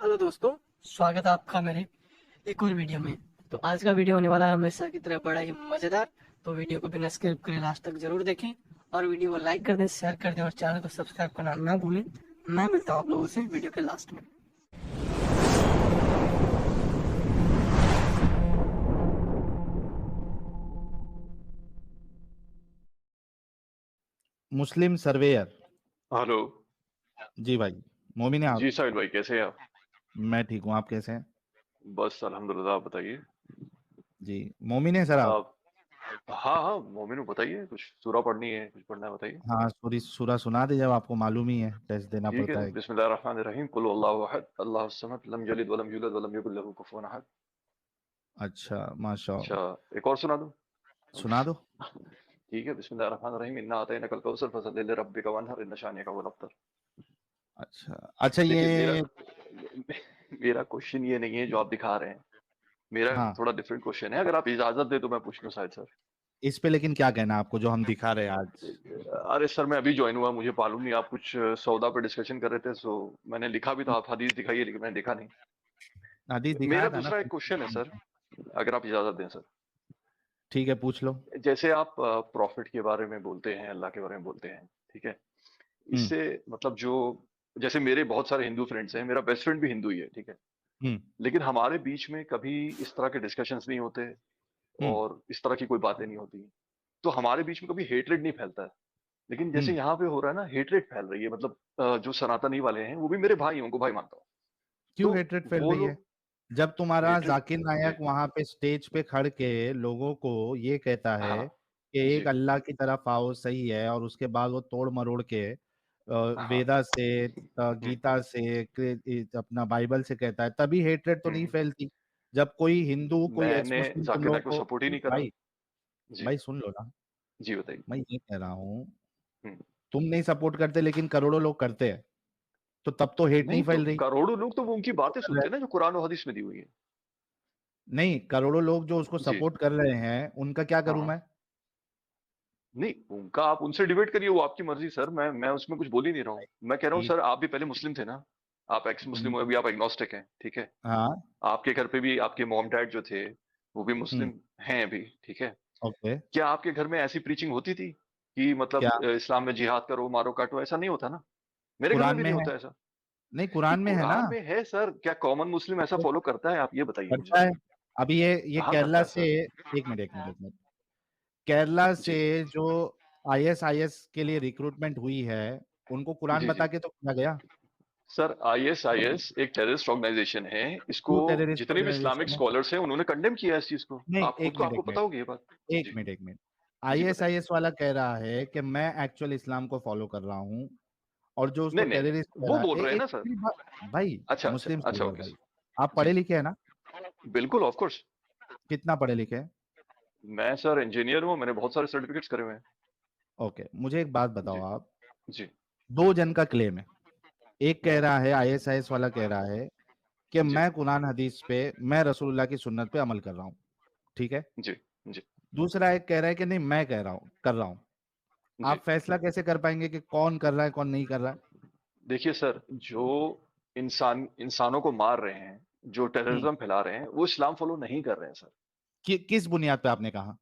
Hello दोस्तों, स्वागत है आपका मेरे एक और वीडियो में। तो आज का वीडियो होने वाला है हमेशा की तरह बड़ा ही मज़ेदार। तो वीडियो को बिना स्किप करे लास्ट तक जरूर देखें और वीडियो को लाइक कर दें, शेयर कर दें और चैनल को सब्सक्राइब करना ना भूलें। मैं मिलता हूँ आप लोगों से वीडियो के लास्ट में। मुस्लिम सर्वेयर। हेलो। जी भाई। मोमिन है आप? जी साहिल भाई, कैसे हैं आप? मैं ठीक हूँ, आप कैसे हैं? बस अल्हम्दुलिल्लाह, आप बताइए। जी। मोमिन है सर आप? आप? हाँ हाँ, मोमिन हूँ, बताइए, कुछ सूरा पढ़नी है, कुछ पढ़ना है, बताइए। हाँ, सूरी सूरा सुना दे, जब आपको मालूम ही है, टेस्ट देना ठीक है, पड़ता है। बिस्मिल्लाहिर्रहमानिर्रहीम, कुल हुवल्लाहु अहद, अल्लाहुस समद, लम यलिद वलम यूलद वलम यकुल लहू कुफुवन अहद। अच्छा, माशाल्लाह। अच्छा, एक और सुना दूं? सुना दो। ठीक है, बिस्मिल्लाहिर्रहमानिर्रहीम, इन्ना अतैनाकल कौसर फसल्लि लिरब्बिका वन्हर, इन्न शानिअका हुवल अब्तर। अच्छा अच्छा, देखिए, मेरा ये मेरा क्वेश्चन ये नहीं है जो आप दिखा रहे हैं। मेरा हाँ, थोड़ा डिफरेंट क्वेश्चन है, अगर आप इजाजत दे तो मैं पूछ लूं साहिल सर। इस पे लेकिन क्या कहना है आपको, जो हम दिखा रहे हैं आज? अरे सर, मैं अभी ज्वाइन हुआ, मुझे मालूम नहीं, आप कुछ सौदा पे डिस्कशन कर रहे थे, सो मैंने लिखा भी था, आप हदीस दिखाइए, लेकिन मैंने देखा नहीं। हदीस मेरा दिखाया था ना दूसरा एक फिर। क्वेश्चन है सर, अगर आप इजाजत दें सर। ठीक है, पूछ लो। जैसे आप प्रॉफिट के बारे में बोलते हैं, अल्लाह के बारे में बोलते हैं, ठीक है। हम्म। इससे मतलब जो, जैसे मेरे बहुत सारे हिंदू फ्रेंड्स हैं, मेरा बेस्ट फ्रेंड भी हिंदू ही है, ठीक है। हम्म। लेकिन हमारे बीच में कभी इस तरह के डिस्कशंस नहीं होते हम्म। और इस तरह की कोई बातें नहीं होती, तो हमारे बीच में कभी हेटरेट नहीं फैलता है। लेकिन जैसे हम्म। यहाँ पे हो रहा है ना, हेटरेट फैल रही है, मतलब जो सनातनी वाले हैं वो भी मेरे भाई हैं, उनको भाई मानता हूँ। क्यों तो हेट्रेट फैल वो रही है? लोग जब तुम्हारा हेटरेट। जाकिर जी। नायक वहां पे स्टेज पे खड़ के लोगों को ये कहता है हाँ। कि जी। एक अल्लाह की तरफ आओ, सही है, और उसके बाद वो तोड़ मरोड़ के हाँ। वेदा से, हम्म। गीता से, अपना बाइबल से कहता है, तभी हेट्रेट तो नहीं हम्म। फैलती। जब कोई हिंदू कोई एक्स मैंने मुस्लिम तुम जाकिर लोग नायक को को, सपोर्ट ही नहीं करा। भाई, जी। भाई सुन लो ना। जी बताइए। मैं ये कह रहा हूँ, हम्म। तुम नहीं सपोर्ट करते लेकिन करोड़ों लोग करते हैं, तो तब तो हेट नहीं नहीं तो फैल रही। करोड़ों लोग तो वो उनकी जो बातें कर रहे सुनते हैं ना, जो कुरान और हदीस में दी हुई है। नहीं, करोड़ों लोग जो उसको जी। सपोर्ट कर रहे हैं, उनका क्या हाँ करूं हाँ। मैं? नहीं, उनका आप उनसे डिबेट करिए, वो आपकी मर्जी सर, मैं उसमें कुछ बोल ही नहीं रहा हूँ। मैं कह रहा हूँ भाई, सर, आप भी पहले मुस्लिम थे ना। आप एक्स मुस्लिम हो, अभी आप एग्नोस्टिक हैं, ठीक है। हाँ। आपके घर पे भी आपके मॉम डैड जो थे, वो भी हम्म। मुस्लिम हैं अभी, ठीक है। ओके। क्या आपके घर में ऐसी प्रीचिंग होती थी कि मतलब क्या इस्लाम में जिहाद करो, मारो काटो, ऐसा नहीं होता ना। मेरे घर में कुरान भी में नहीं है? होता ऐसा। नहीं, नहीं, कुरान में है ना। कुरान में है सर, क्या कॉमन मुस्लिम ऐसा तो फॉलो करता है? आप ये बताइए मुझे। करता है। अभी ये कहाँ करता केरला है से, सर? एक मिनट एक मिनट एक मिनट, केरला से जी। जो आईएसआईएस के लिए रिक्रूटमेंट हुई है, उनको कुरान जी। बता जी। के तो किया गया। सर, आईएसआईएस एक टेररिस्ट ऑर्गेनाइजेशन है, इसको क्यों टेररिस्ट जितने भी इस्लामिक ऑर्गेनाइजेशन है? स्कॉलर्स हैं उन्होंने कंडेम किया है इस चीज को। नहीं, आप खुद एक को, मिनट आपको एक पता मिनट होगी ये बात। एक जी। मिनट एक मिनट। जी बताइए। आईएसआईएस वाला कह रहा है कि मैं एक्चुअल इस्लाम को फॉलो कर रहा हूँ, और जो उसको नहीं नहीं टेररिस्ट नहीं, कह वो रहा बोल है, रहे हैं एक ना सर। मेरी भाई, अच्छा अच्छा मुस्लिम अच्छा, सर्वेयर ओके भाई, आप सर। जी पढ़े जी। लिखे हैं ना? बिल्कुल, ऑफ कोर्स। कितना पढ़े लिखे हैं? मैं सर इंजीनियर हूँ, मैंने बहुत सारे सर्टिफिकेट्स करे हुए हैं। ओके, मुझे एक बात बताओ जी। आप। जी। दो जन का क्लेम है। एक कह हम्म। रहा है, आईएसआईएस वाला कह रहा है कि जी। मैं कुरान हदीस पे, मैं रसूलुल्लाह की सुन्नत पे अमल कर रहा हूँ, ठीक है। जी। जी। दूसरा एक कह रहा है कि नहीं, मैं कह रहा हूँ, कर रहा हूँ। जी। आप फैसला कैसे कर पाएंगे कि कौन कर रहा है कौन नहीं कर रहा है? देखिए सर, जो इंसानों को मार रहे हैं, जो हम्म। टेररिज्म फैला रहे हैं, वो इस्लाम फॉलो नहीं कर रहे हैं सर। किस बुनियाद पे आपने कहा?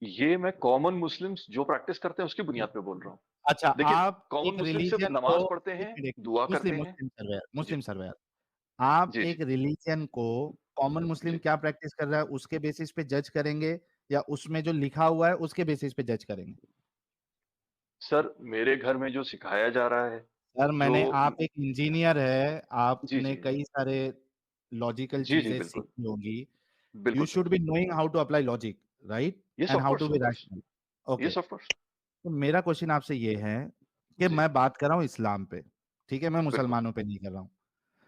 ये मैं कॉमन मुस्लिम्स जो प्रैक्टिस करते हैं उसकी बुनियाद पे बोल रहा हूँ। अच्छा, देखिए, आप कॉमन एक मुस्लिम सिर्फ रिलीजन को, नमाज पढ़ते एक हैं, मिनट, दुआ मुस्लिम करते हैं। मुस्लिम सर्वेयर, जी। मुस्लिम सर्वेयर, आप जी। एक जी। रिलीजन को कॉमन मुस्लिम जी। क्या प्रैक्टिस कर रहा है उसके बेसिस पे जज करेंगे, या उसमें जो लिखा हुआ है उसके बेसिस पे जज करेंगे? सर, मेरे घर में जो सिखाया जा रहा है, सर, जो मैंने, आप एक इंजीनियर है, जी आपने जी कई सारे लॉजिकल जी जी, चीजें बिल्कुल सीखी होंगी। यू बिल्कुल sir. Should be knowing how to apply logic, right, yes and of how to course, be of course. Rational. Okay. Yes of course. तो मेरा क्वेश्चन आपसे ये है कि जी। मैं बात कर रहा हूँ इस्लाम पे, ठीक है, मैं बिल्कुल। मुसलमानों पे नहीं कर रहा हूँ।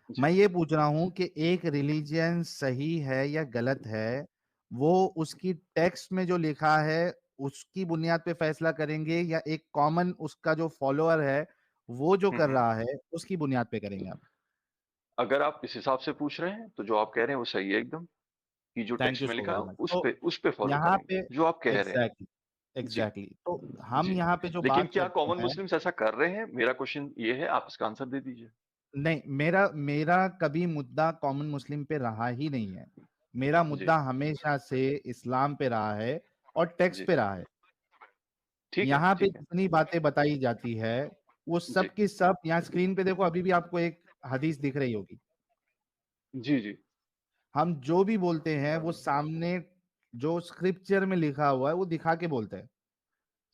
जी। मैं ये पूछ रहा हूँ कि एक रिलीजन सही है या गलत है, वो उसकी टेक्स्ट में जो लिखा है उसकी बुनियाद पे फैसला करेंगे, या एक कॉमन उसका जो फॉलोअर है वो जो कर हम्म। रहा है उसकी बुनियाद पे करेंगे आप? अगर आप इस हिसाब से पूछ रहे हैं तो जो आप कह रहे हैं वो सही है एकदम, कि जो थैंक टेक्स्ट यू में सो लिखा वेरी है मच। उस तो पे फॉलो यहाँ पे, करेंगे जो आप कह रहे हैं। एग्जैक्टली, जी। एग्जैक्टली, तो हम जी। यहाँ पे जो लेकिन बात क्या करते कॉमन हैं, मुस्लिम्स ऐसा कर रहे हैं? मेरा क्वेश्चन ये है, आप इसका आंसर दे दीजिए। नहीं, मेरा मेरा कभी मुद्दा कॉमन मुस्लिम पे रहा ही नहीं है। मेरा जी मुद्दा हमेशा से इस्लाम पे रहा है और टेक्स्ट जी पे रहा है। ठीक है यहाँ पे ठीक है जितनी बातें बताई जाती है वो जी सब की सब, यहाँ स्क्रीन पे देखो, अभी भी आपको एक हदीस दिख रही होगी। जी जी हम जो भी बोलते हैं वो सामने जो स्क्रिप्चर में लिखा हुआ है वो दिखा के बोलते हैं।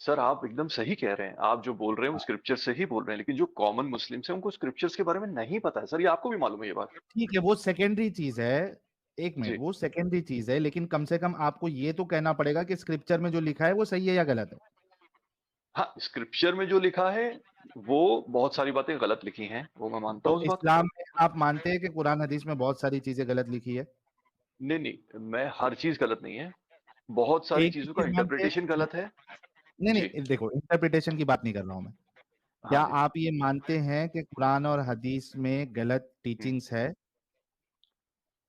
सर आप एकदम सही कह रहे हैं। आप जो बोल रहे हैं वो स्क्रिप्चर से ही बोल रहे हैं, लेकिन जो कॉमन मुस्लिम्स हैं उनको स्क्रिप्चर्स के बारे में नहीं पता है सर। ये आपको भी मालूम है ये बात? ठीक है, वो सेकेंडरी चीज है। एक मिनट, जी वो सेकेंडरी चीज है, लेकिन कम से कम आपको ये तो कहना पड़ेगा कि स्क्रिप्चर में जो लिखा है वो सही है या गलत है। हाँ, स्क्रिप्चर में जो लिखा है वो बहुत सारी बातें गलत लिखी हैं, वो मैं मानता तो हूँ उस बात को। इस्लाम में आप मानते हैं कि कुरान हदीस में बहुत सारी चीजें गलत लिखी है? नहीं नहीं, मैं हर चीज गलत नहीं है, बहुत सारी एक ही चीजों का चीज मानते हैं? इंटरप्रिटेशन गलत है। नहीं जी नहीं, देखो, इंटरप्रिटेशन की बात नहीं कर रहा हूं मैं। क्या हाँ जी। आप ये मानते हैं कि कुरान और हदीस में गलत हम्म। टीचिंग्स है?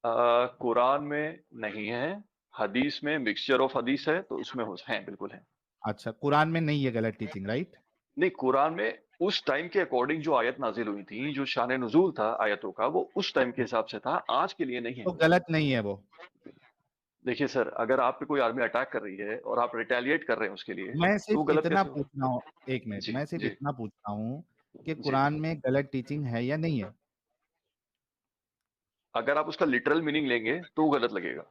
कुरान में नहीं है, हदीस में मिक्सचर ऑफ हदीस है, तो उसमें हो है, बिल्कुल है। अच्छा, कुरान में नहीं है गलत टीचिंग, राइट? नहीं, कुरान में उस टाइम के अकॉर्डिंग जो आयत नाजिल हुई थी, जो शान नुज़ूल था आयतों का, वो उस टाइम के हिसाब से था, आज के लिए नहीं है। तो गलत नहीं है वो? देखिए सर, अगर आप पे कोई आर्मी अटैक कर रही है और आप रिटेलिएट कर रहे हैं उसके लिए, मैं तो वो सिर्फ गलत इतना कैसे होगा? पूछ रहा हूँ, एक मिनट, जी मैं सिर्फ जी इतना पूछ रहा हूँ कि जी। कुरान में गलत टीचिंग है या नहीं है? अगर आप उसका लिटरल मीनिंग लेंगे तो वो गलत लगेगा,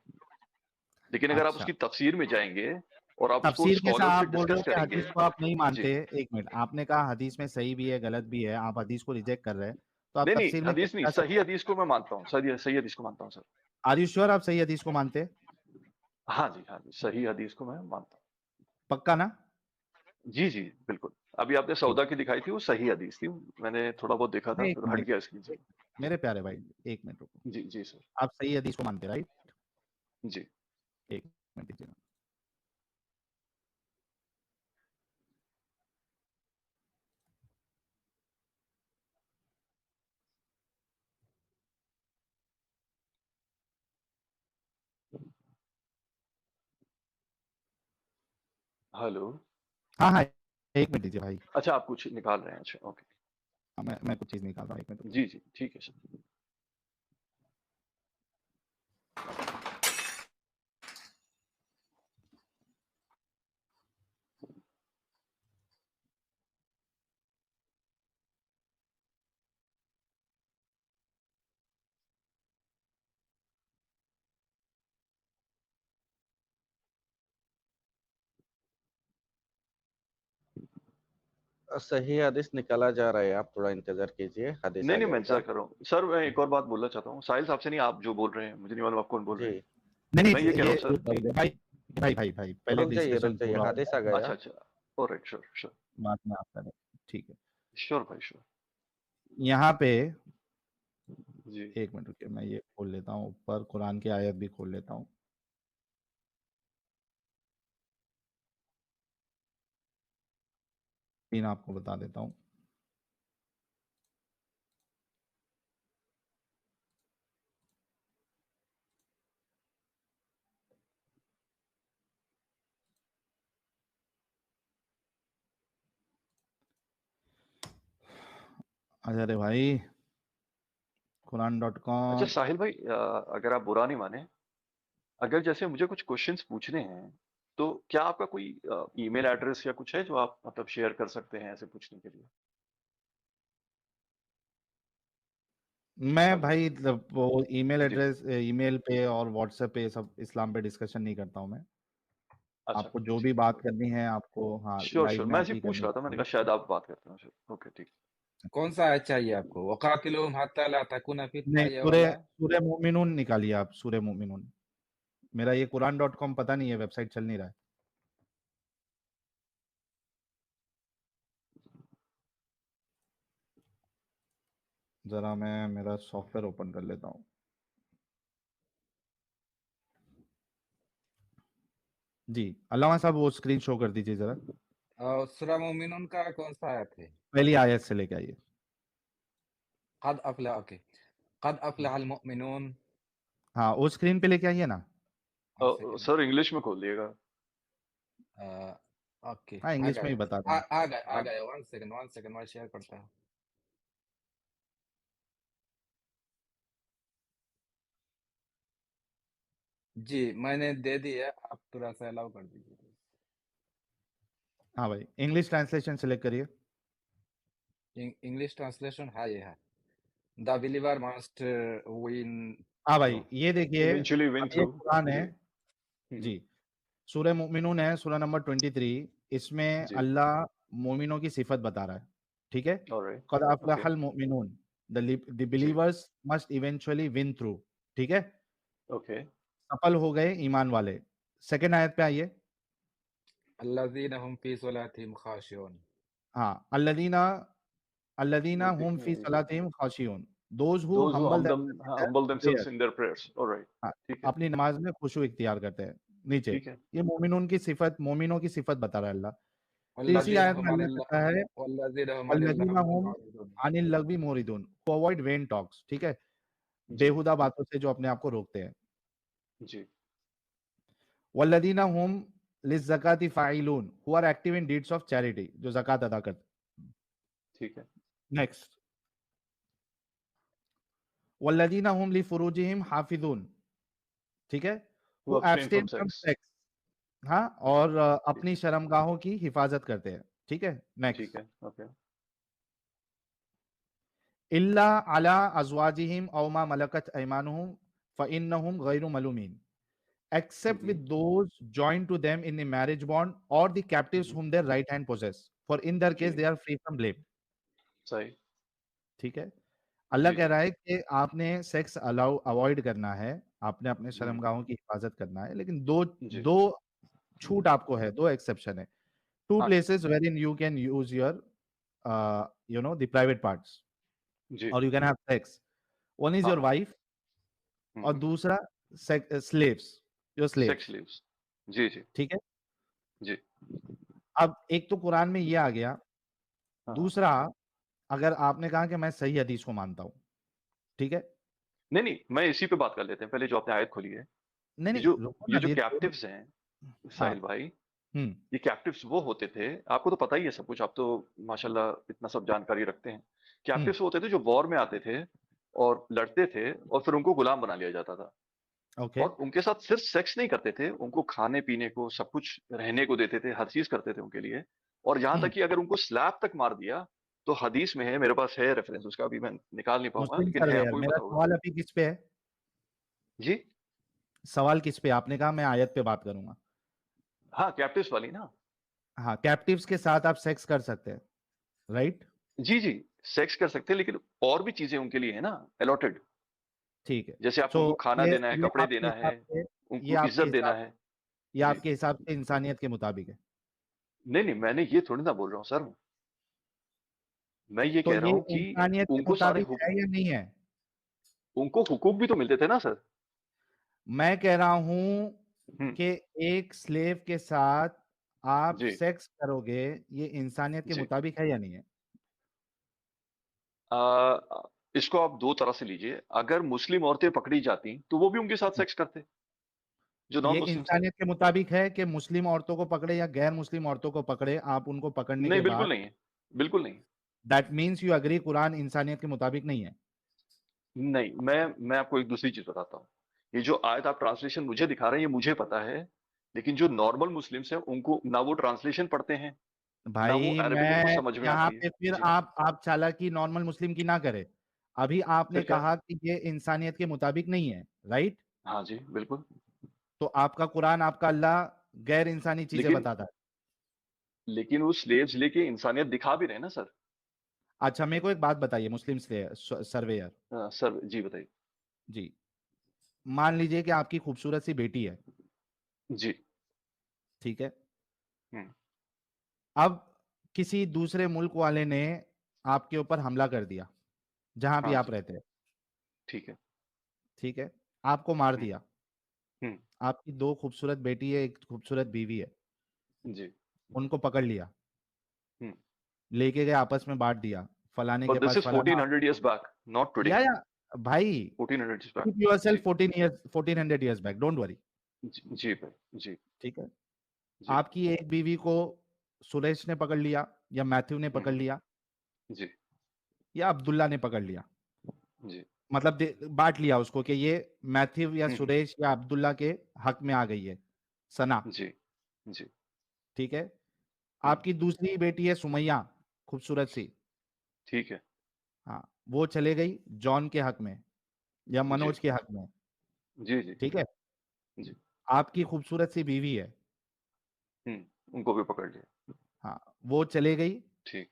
लेकिन अगर आप अच्छा, उसकी तफसीर में जाएंगे और आप उसको तफसीर के साथ स्कॉलर से आप बोल रहे डिस्कस हो कि करेंगे। हदीस को आप नहीं जी। मानते। एक मिनट, आपने कहा हदीस में सही भी है गलत भी है, आप हदीस को रिजेक्ट कर रहे हैं, तो आप नहीं नहीं, तफसीर में हदीस नहीं, कैसे जा सही सकते हैं? हदीस को मैं मानता हूँ, सही सही हदीस को मानता हूँ सर। आर यू श्योर आप सही हदीस को मानते हैं? हाँ जी, सही हदीस को मैं मानता पक्का ना? हूँ। जी जी बिल्कुल। अभी आपने ठीक। सौदा की दिखाई थी, वो सही हदीस थी, मैंने थोड़ा बहुत देखा था नहीं, एक फिर हट मिनट, गया स्क्रीन से। एक, मेरे प्यारे भाई, एक मिनट रुको। जी जी सर। आप सही हदीस को मानते, राइट? जी। एक मिनट दीजिएगा। हेलो। हाँ हाँ, एक मिनट दीजिए भाई। अच्छा, आप कुछ निकाल रहे हैं, अच्छा ओके। हाँ, मैं कुछ चीज निकाल रहा हूँ, एक मिनट रुको। जी जी ठीक है सर। सही हदीस निकाला जा रहा है, आप थोड़ा इंतजार कीजिए, हदीस नहीं आ नहीं, मैं जाएगा। इंतजार कर रहा हूँ सर। मैं एक और बात बोलना चाहता हूँ, साहिल साहब से नहीं, आप जो बोल रहे हैं मुझे नहीं मालूम आप कौन बोल रहे हैं। जी। नहीं मैं ये नहीं, कह रहा ये हूँ सर कि भाई भाई भाई भाई, पहले रुक डिस्कशन जाइए, पूरा हो हदीस आ जाए, गया। अच्छा अच्छा, ऑलराइट, श्योर श्योर बाद में आप करें। ठीक है। श्योर भाई श्योर। यहाँ पे जी एक मिनट रुकिए, मैं ये खोल लेता हूँ, ऊपर कुरान की आयत भी खोल लेता हूँ। तीन आपको बता देता हूँ। अरे भाई, अच्छा कुरान.com। साहिल भाई, अगर आप बुरा नहीं माने, अगर जैसे मुझे कुछ क्वेश्चंस पूछने हैं, तो क्या आपका कोई ईमेल एड्रेस या कुछ है जो आप मतलब शेयर कर सकते हैं ऐसे पूछने के लिए? मैं हेलो। भाई वो ईमेल जी। एड्रेस, ईमेल पे और व्हाट्सएप पे सब इस्लाम पे डिस्कशन नहीं करता हूँ मैं। अच्छा आपको जो भी ठीक है बात सर। करनी है, आपको हाँ श्योर लाइव श्योर, में मैं ऐसे ही आके पूछ करनी रहा था, मैंने पड़ेगी। कहा शायद आप बात करते हैं सर। ओके ठीक। कौन सा आयत चाहिए आपको? वकातिलुहुम हत्ता ला तकुना फितना, नहीं, ये सूरे वाला? सूरे मोमिनून निकालिए आप, सूरे मोमिनून। मेरा ये कुरान.com पता नहीं है, वेबसाइट चल नहीं रहा है। जरा मैं मेरा सॉफ्टवेयर ओपन कर लेता हूँ। जी, अल्लामा साहब वो स्क्रीन शो कर दीजिए जरा। और सूरा मोमिनून का कौन सा आयत है? पहली आयत से लेके आइए। कद अफला, ओके। कद अफलहल मुमिनून। हाँ, वो स्क्रीन पे लेके आइए ना। One second. सर इंग्लिश में खोल दिएगा। ओके, हाँ, आ इंग्लिश में गए। ही बता आ देंगे। आ गए, आ हाँ गए। वन सेकंड, मैं शेयर करता हूँ। जी, मैंने दे दी है, आप थोड़ा-सा अलाउ कर दीजिए। हाँ भाई, इंग्लिश ट्रांसलेशन सेलेक्ट करिए। इंग्लिश ट्रांसलेशन हाँ, ये है। द बिलीवर मस्ट विन हाँ भाई, थ्रू। ये देखिए, इवेंचुअली विन अब ये थ्रू। कुरान है जी। जी, सूरह मोमिनून है, सूरह नंबर 23। इसमें जी। अल्लाह मोमिनों की सिफत बता रहा है, ठीक है। ऑलराइट। कद ओके। अफलहल मोमिनून, द जी। Believers must eventually win through, ठीक है। ओके। सफल हो गए ईमान वाले। सेकंड आयत पे आइए। अल्लज़ीना हुम फी सलातिहिम खाशिऊन। हाँ, अल्लदीना अल्लदीना हुम फी जी। सलातिहिम खाशिऊन, those who those who humble humble themselves. themselves in their prayers। Alright. हाँ, ठीक है। अपनी नमाज में खुशू इख्तियार करते हैं। नीचे ठीक है। ये मोमिनून की सिफत, मोमिनों की सिफत बता रहा है अल्लाह। तीसरी वल्लज़ीना आयत हुम में अल्लाह अनिल कहता है वल्लज़ीना हुम अनिल वल्लज़ीना लग़वी हुम मुअरिदून। अनिल लग़वी मुरिदून, हू अवॉइड वेन टॉक्स, ठीक है, जी। बेहुदा बातों से जो अपने आप को रोकते हैं। जी। वल्लज़ीना हुम लिज़्ज़काति फ़ाइलून, who are active in deeds of charity, जो ज़कात अदा करते हैं। ठीक है। नेक्स्ट, वल्लज़ीना हुम लिफ़ुरूजिहिम हाफ़िज़ून, ठीक है, Who who abstain abstain from from sex। Sex, हाँ, जी। और जी। अपनी शर्मगाहों की हिफाजत करते हैं, ठीक है। ठीक नेक्स्ट, है। ओके। इल्ला अला अज़वाजिहिम औ मा मलकत अयमानुहुम फ़इन्नहुम गैरु मलूमीन, except with those joined to them in the marriage bond or the captives whom their right hand possess, for in their ji. case they are free from blame, सही। ठीक है। अल्लाह जी। कह जी। रहा है कि आपने सेक्स अलाउ अवॉइड करना है, आपने अपने हम्म। शर्मगाहों की हिफाजत करना है, लेकिन दो जी। दो छूट आपको है, दो एक्सेप्शन है। टू हाँ। Places where in you can use your the private parts जी। और you can have sex. One is हाँ योर हाँ। वाइफ और दूसरा slaves, your sex slaves, leaves. जी। जी। ठीक है। जी। अब एक तो कुरान में ये आ गया, हाँ हाँ। दूसरा, अगर आपने कहा कि मैं सही हदीस को मानता हूँ, ठीक है। नहीं नहीं, मैं इसी पे बात कर लेते हैं पहले, जो आपने आयत खोली है। नहीं, ये नहीं, जो रुको ये ना, जो ये तो कैप्टिव्स हैं हाँ, साहिल भाई, हुँ, ये कैप्टिव्स वो होते थे, आपको तो पता ही है सब कुछ, आप तो माशाल्लाह इतना सब जानकारी रखते हैं। हुँ, कैप्टिव्स वो होते थे जो वॉर में आते थे और लड़ते थे और फिर उनको गुलाम बना लिया जाता था। ओके, और उनके साथ सिर्फ सेक्स नहीं करते थे, उनको खाने पीने को सब कुछ रहने को देते थे, हर चीज करते थे उनके लिए। और यहाँ हुँ, तक कि अगर उनको स्लैब तक मार दिया, तो हदीस में है, मेरे पास है रेफरेंस उसका, अभी मैं निकाल नहीं पाऊंगा, मुस्लिम लेकिन है, सर्वेयर, आपको भी मेरा पता होगा। सवाल अभी किस पे है? जी। सवाल किस पे? आपने कहा मैं आयत पे बात करूँगा। हाँ, कैप्टिव्स वाली ना। हाँ, कैप्टिव्स के साथ आप सेक्स कर सकते हैं, राइट? जी जी, सेक्स कर सकते हैं, लेकिन और भी चीजें उनके लिए है ना अलॉटेड। ठीक है। जैसे आपको सो उनको खाना ये देना है, ये कपड़े आपके देना है, हिसाब से ये उनको आपके इज्जत देना हिसाब है। ये जी। आपके हिसाब से इंसानियत के मुताबिक है। नहीं नहीं, मैंने ये थोड़ी ना बोल रहा हूँ सर, मैं ये तो कह रहा ये हूँ कि इंसानियत के उनको सारे मुताबिक है या नहीं है? उनको हुकूक भी तो मिलते थे ना सर। मैं कह रहा हूँ हम्म। कि एक स्लेव के साथ आप जी। सेक्स करोगे, ये इंसानियत के जी। मुताबिक है या नहीं है? इसको आप दो तरह से लीजिए, अगर मुस्लिम औरतें पकड़ी जाती तो वो भी उनके साथ हुँ। सेक्स करते, जो नॉन ये मुस्लिम्स है। इंसानियत के मुताबिक है कि मुस्लिम औरतों को पकड़े या गैर मुस्लिम औरतों को पकड़े, आप उनको पकड़ने नहीं, के बिल्कुल बाद नहीं है, बिल्कुल नहीं। That means you agree Quran इंसानियत के मुताबिक नहीं है। नहीं, मैं आपको एक दूसरी चीज बताता हूँ। ये जो आयत आप ट्रांसलेशन मुझे दिखा रहे हैं, ये मुझे पता है, लेकिन जो नॉर्मल मुस्लिम्स हैं उनको ना वो ट्रांसलेशन पढ़ते हैं, ना वो भाई अरबिक उनको मैं समझ में यहाँ आती है। पे फिर जी। आप चालाकी नॉर्मल मुस्लिम की ना करें। अभी आपने फिर क्या? कहा कि ये इंसानियत के मुताबिक नहीं है, राइट? हाँ जी, बिल्कुल। तो आपका कुरान, आपका अल्लाह गैर इंसानी चीजें लेकिन बताता है। लेकिन वो स्लेव्स लेके इंसानियत दिखा भी रहे हैं ना सर। अच्छा, मेरे को एक बात बताइए, मुस्लिम सर्वेयर सर जी बताइए। जी, मान लीजिए कि आपकी खूबसूरत सी बेटी है, जी। ठीक है। हम्म। अब किसी दूसरे मुल्क वाले ने आपके ऊपर हमला कर दिया, जहां भी हाँ आप जी। रहते हैं, ठीक है। ठीक है, आपको मार हम्म। दिया। हम्म। आपकी दो खूबसूरत बेटी है, एक खूबसूरत बीवी है, जी। उनको पकड़ लिया, हम्म। लेके गए, आपस में बांट दिया, फलाने के बट दिस पास इज फलाना। 1400 years back, not today। या भाई, 1400 years back। कीप योरसेल्फ जी। 1400 ईयर्स बैक, डोंट वरी, जी भाई जी। ठीक है। जी। आपकी एक बीवी को सुरेश ने पकड़ लिया, या मैथ्यू ने पकड़ हम्म। लिया, जी। या अब्दुल्ला ने पकड़ लिया, जी। मतलब बांट लिया उसको कि ये मैथ्यू या हम्म, सुरेश या अब्दुल्ला के हक में आ गई है सना, जी जी ठीक है। हम्म, आपकी दूसरी बेटी है सुमैया, खूबसूरत सी, ठीक है हाँ, वो चले गई जॉन के हक में या जी मनोज के हक में, जी जी ठीक है। जी आपकी खूबसूरत सी बीवी है, उनको भी पकड़ लिया। हाँ, वो चले गई ठीक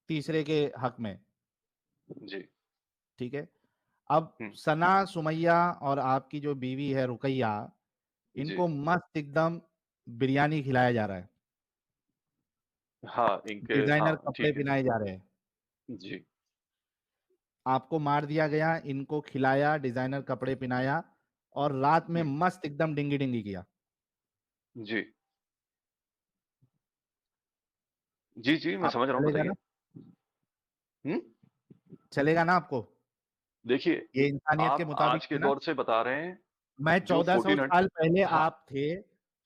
तीसरे के हक में, जी ठीक है। अब हम्म, सना, सुमैया और आपकी जो बीवी है रुकैया, जी इनको मस्त एकदम बिरयानी खिलाया जा रहा है, हाँ इनके हाँ डिजाइनर कपड़े ठीक है पहनाए जा रहे हैं। जी आपको मार दिया गया, इनको खिलाया, डिजाइनर कपड़े पहनाया और रात में हम्म, मस्त एकदम डिंगी डिंगी किया। जी जी जी मैं समझ आपको रहा हूँ, चलेगा बताइए। ना? हम्म, चलेगा ना आपको? देखिए ये इंसानियत के आप मुताबिक आज के है ना? दौर से बता रहे हैं मैं जो 1400 1400, साल पहले हाँ आप थे,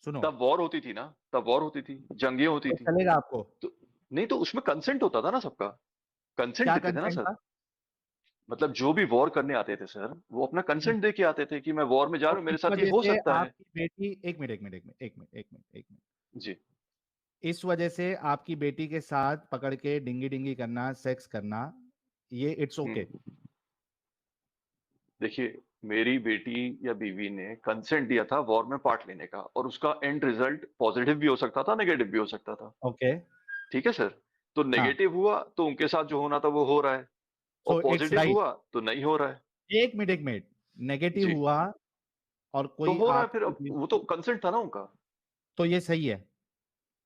सुनो, तब वॉर होती थी ना, तब वॉर होती थी, जंगें होती तो थी। चलेगा आपको? तो नहीं तो उसमें कंसेंट होता था ना सबका, कंसेंट क्या देते थे ना कंसेंट सर। था? मतलब जो भी वॉर करने आते थे सर, वो अपना हम्म, कंसेंट दे के आते थे कि मैं वॉर में जा रहा तो हूँ, मेरे इस साथ ये वजह हो से सकता है। आपकी बेटी, एक मिनट, जी इस वजह से आपकी बेटी के साथ पकड़ के डिंगी डिंगी करना, सेक्स करना, ये इट्स ओके। हम्म, देखिए मेरी बेटी या बीवी ने कंसेंट दिया था वॉर में पार्ट लेने का, और उसका एंड रिजल्ट पॉजिटिव भी हो सकता था, नेगेटिव भी हो सकता था। ओके, ठीक है सर। तो हाँ, नेगेटिव हुआ तो उनके साथ जो होना था वो हो रहा है, और सो इट्स पॉजिटिव राइट। हुआ तो नहीं हो रहा है। एक मिनट, नेगेटिव जी हुआ और तो कोई हो रहा है फिर, आपकी अब वो तो कंसेंट था ना उनका। तो ये सही है।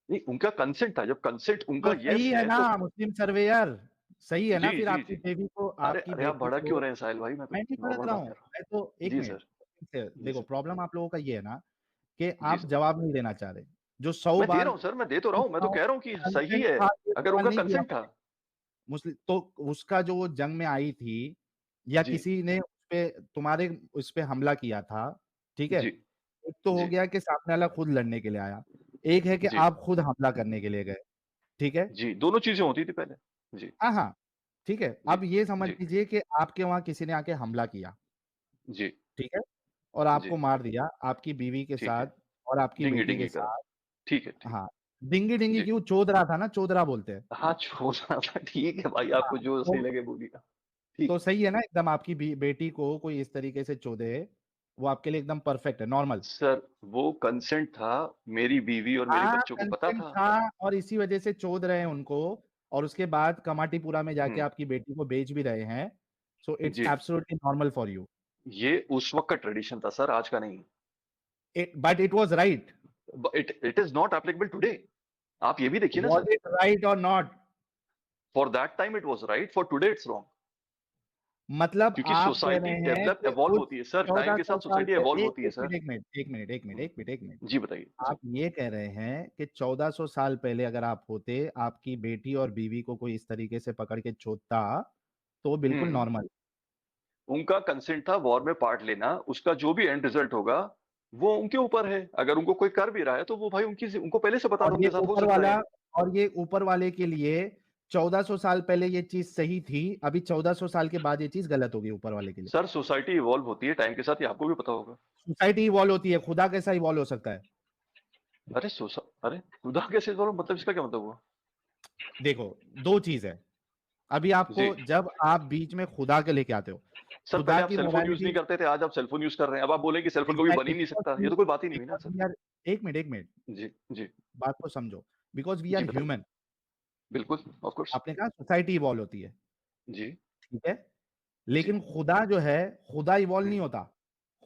नहीं उनका कंसेंट था, जब कंसेंट उनका तो सही यस है है ना तो। मुस्लिम सर्वेयर, सही है ना? जी फिर जी आपकी जी बेबी को, अरे आपकी अरे आप बेटी भड़क क्यों को, रहे हैं साहिल भाई, मैं तो मैं नहीं भड़क नॉर्मल रहा बात हूँ, कर रहा मैं तो हूँ। एक जी मिनट सर जी देखो, सर प्रॉब्लम आप लोगों का ये है ना कि जी आप सर जवाब नहीं देना चाह रहे। जो 100 मैं दे बार रहा हूँ सर, मैं दे तो रहा हूँ, पूछ मैं रहा तो हूँ, कह रहा हूँ कि सही कंसेंट है। था, ये अगर सवाल उनका नहीं किया कंसेंट था। मैंने। मुस्लिम तो उसका जो वो जंग में आई थी या जी किसी ने उस पे, तुम्हारे उस पे हमला किया था, ठीक है। जी एक तो हो जी गया कि सामने वाला खुद लड़ने के लिए आया, एक है कि जी आप खुद हमला करने के लिए गए, ठीक है। जी दोनों चीजें होती थी पहले। जी हाँ हाँ, ठीक है। जी अब ये समझ जी लीजिए कि आपके वहां किसी ने आके हमला किया, जी ठीक है, और जी आपको मार दिया आपकी बीवी के ठीक साथ है। और आपकी डिंगी बेटी के डिंगी करा। साथ। ठीक है ठीक हाँ, डिंगी डिंगी जी क्यों, चोदरा था ना, चोदरा बोलते हैं। हाँ छोड़ना था, ठीक है भाई, हाँ, आपको जो सही लगे बोलिएगा। ठीक तो है सही है ना एकदम, आपकी बेटी को कोई इस तरीके से चोदे, वो आपके लिए एकदम परफेक्ट है, नॉर्मल। सर, वो कंसेंट था, मेरी बीवी और मेरे हाँ, बच्चों को पता कंसेंट था। था और इसी वजह से चोद रहे हैं उनको, और उसके बाद कमाटीपुरा में जाके हम्म आपकी बेटी को बेच भी रहे हैं। सो इट्स जी एब्सोल्युटली नॉर्मल फॉर यू, ये उस वक्त का ट्रेडिशन था सर, आज का नहीं। But it was right. It is not applicable today. आप ये भी देखिए ना वाज सर, इट राइट और not? For that time it was right, for today it's wrong. मतलब क्योंकि आप कह सोसाइटी रहे हैं डेवलप कि एवॉल्व उस होती है सर, टाइम के 1400 साथ साल सोसाइटी एवॉल्व पहले, होती है सर। एक मिनट, जी बताइए जी। आप ये कह रहे हैं कि 1400 साल पहले अगर आप होते, आपकी बेटी और बीवी को कोई इस तरीके से पकड़ के चोदता, तो वो बिल्कुल हम्म, नॉर्मल। उनका कंसेंट था वॉर में पार्ट लेना, उसका जो भी एंड रिजल्ट होगा वो उनके ऊपर है। अगर उनको कोई कर भी रहा है तो वो भाई उनको पहले से बता और दो, ये उनके साथ हो ऊपर सकता वाला, है। और ये ऊपर वाले के लिए 1400 साल पहले ये चीज सही थी, अभी 1400 साल के बाद ये चीज गलत होगी ऊपर वाले के लिए। सर सोसाइटी इवॉल्व होती है टाइम के साथ, ये आपको भी पता होगा। सोसाइटी इवॉल्व होती है, खुदा कैसा इवॉल्व हो सकता है? अरे खुदा कैसे इवॉल्व, मतलब इसका क्या मतलब हुआ? देखो, दो चीज है। अभी जी आपको, जब आप बीच में खुदा के लेके आते हो, सर, खुदा पहले आप की सेलफोन यूज मोरालिटी, नहीं करते थे, आज आप सेलफोन यूज कर रहे हैं, अब आप बोले कि सेलफोन कभी बन एग्जैक्टली, ही नहीं सकता, ये तो कोई बात ही नहीं हुई ना बिकॉज सर। वी आर, एक मिनट, जी जी बात को समझो, बिकॉज वी जी आर बताइए। ह्यूमन। बिल्कुल ऑफ कोर्स। आपने कहा सोसाइटी इवॉल्व होती है, जी ठीक है, जी लेकिन खुदा जो है, खुदा इवॉल्व नहीं हम्म। होता,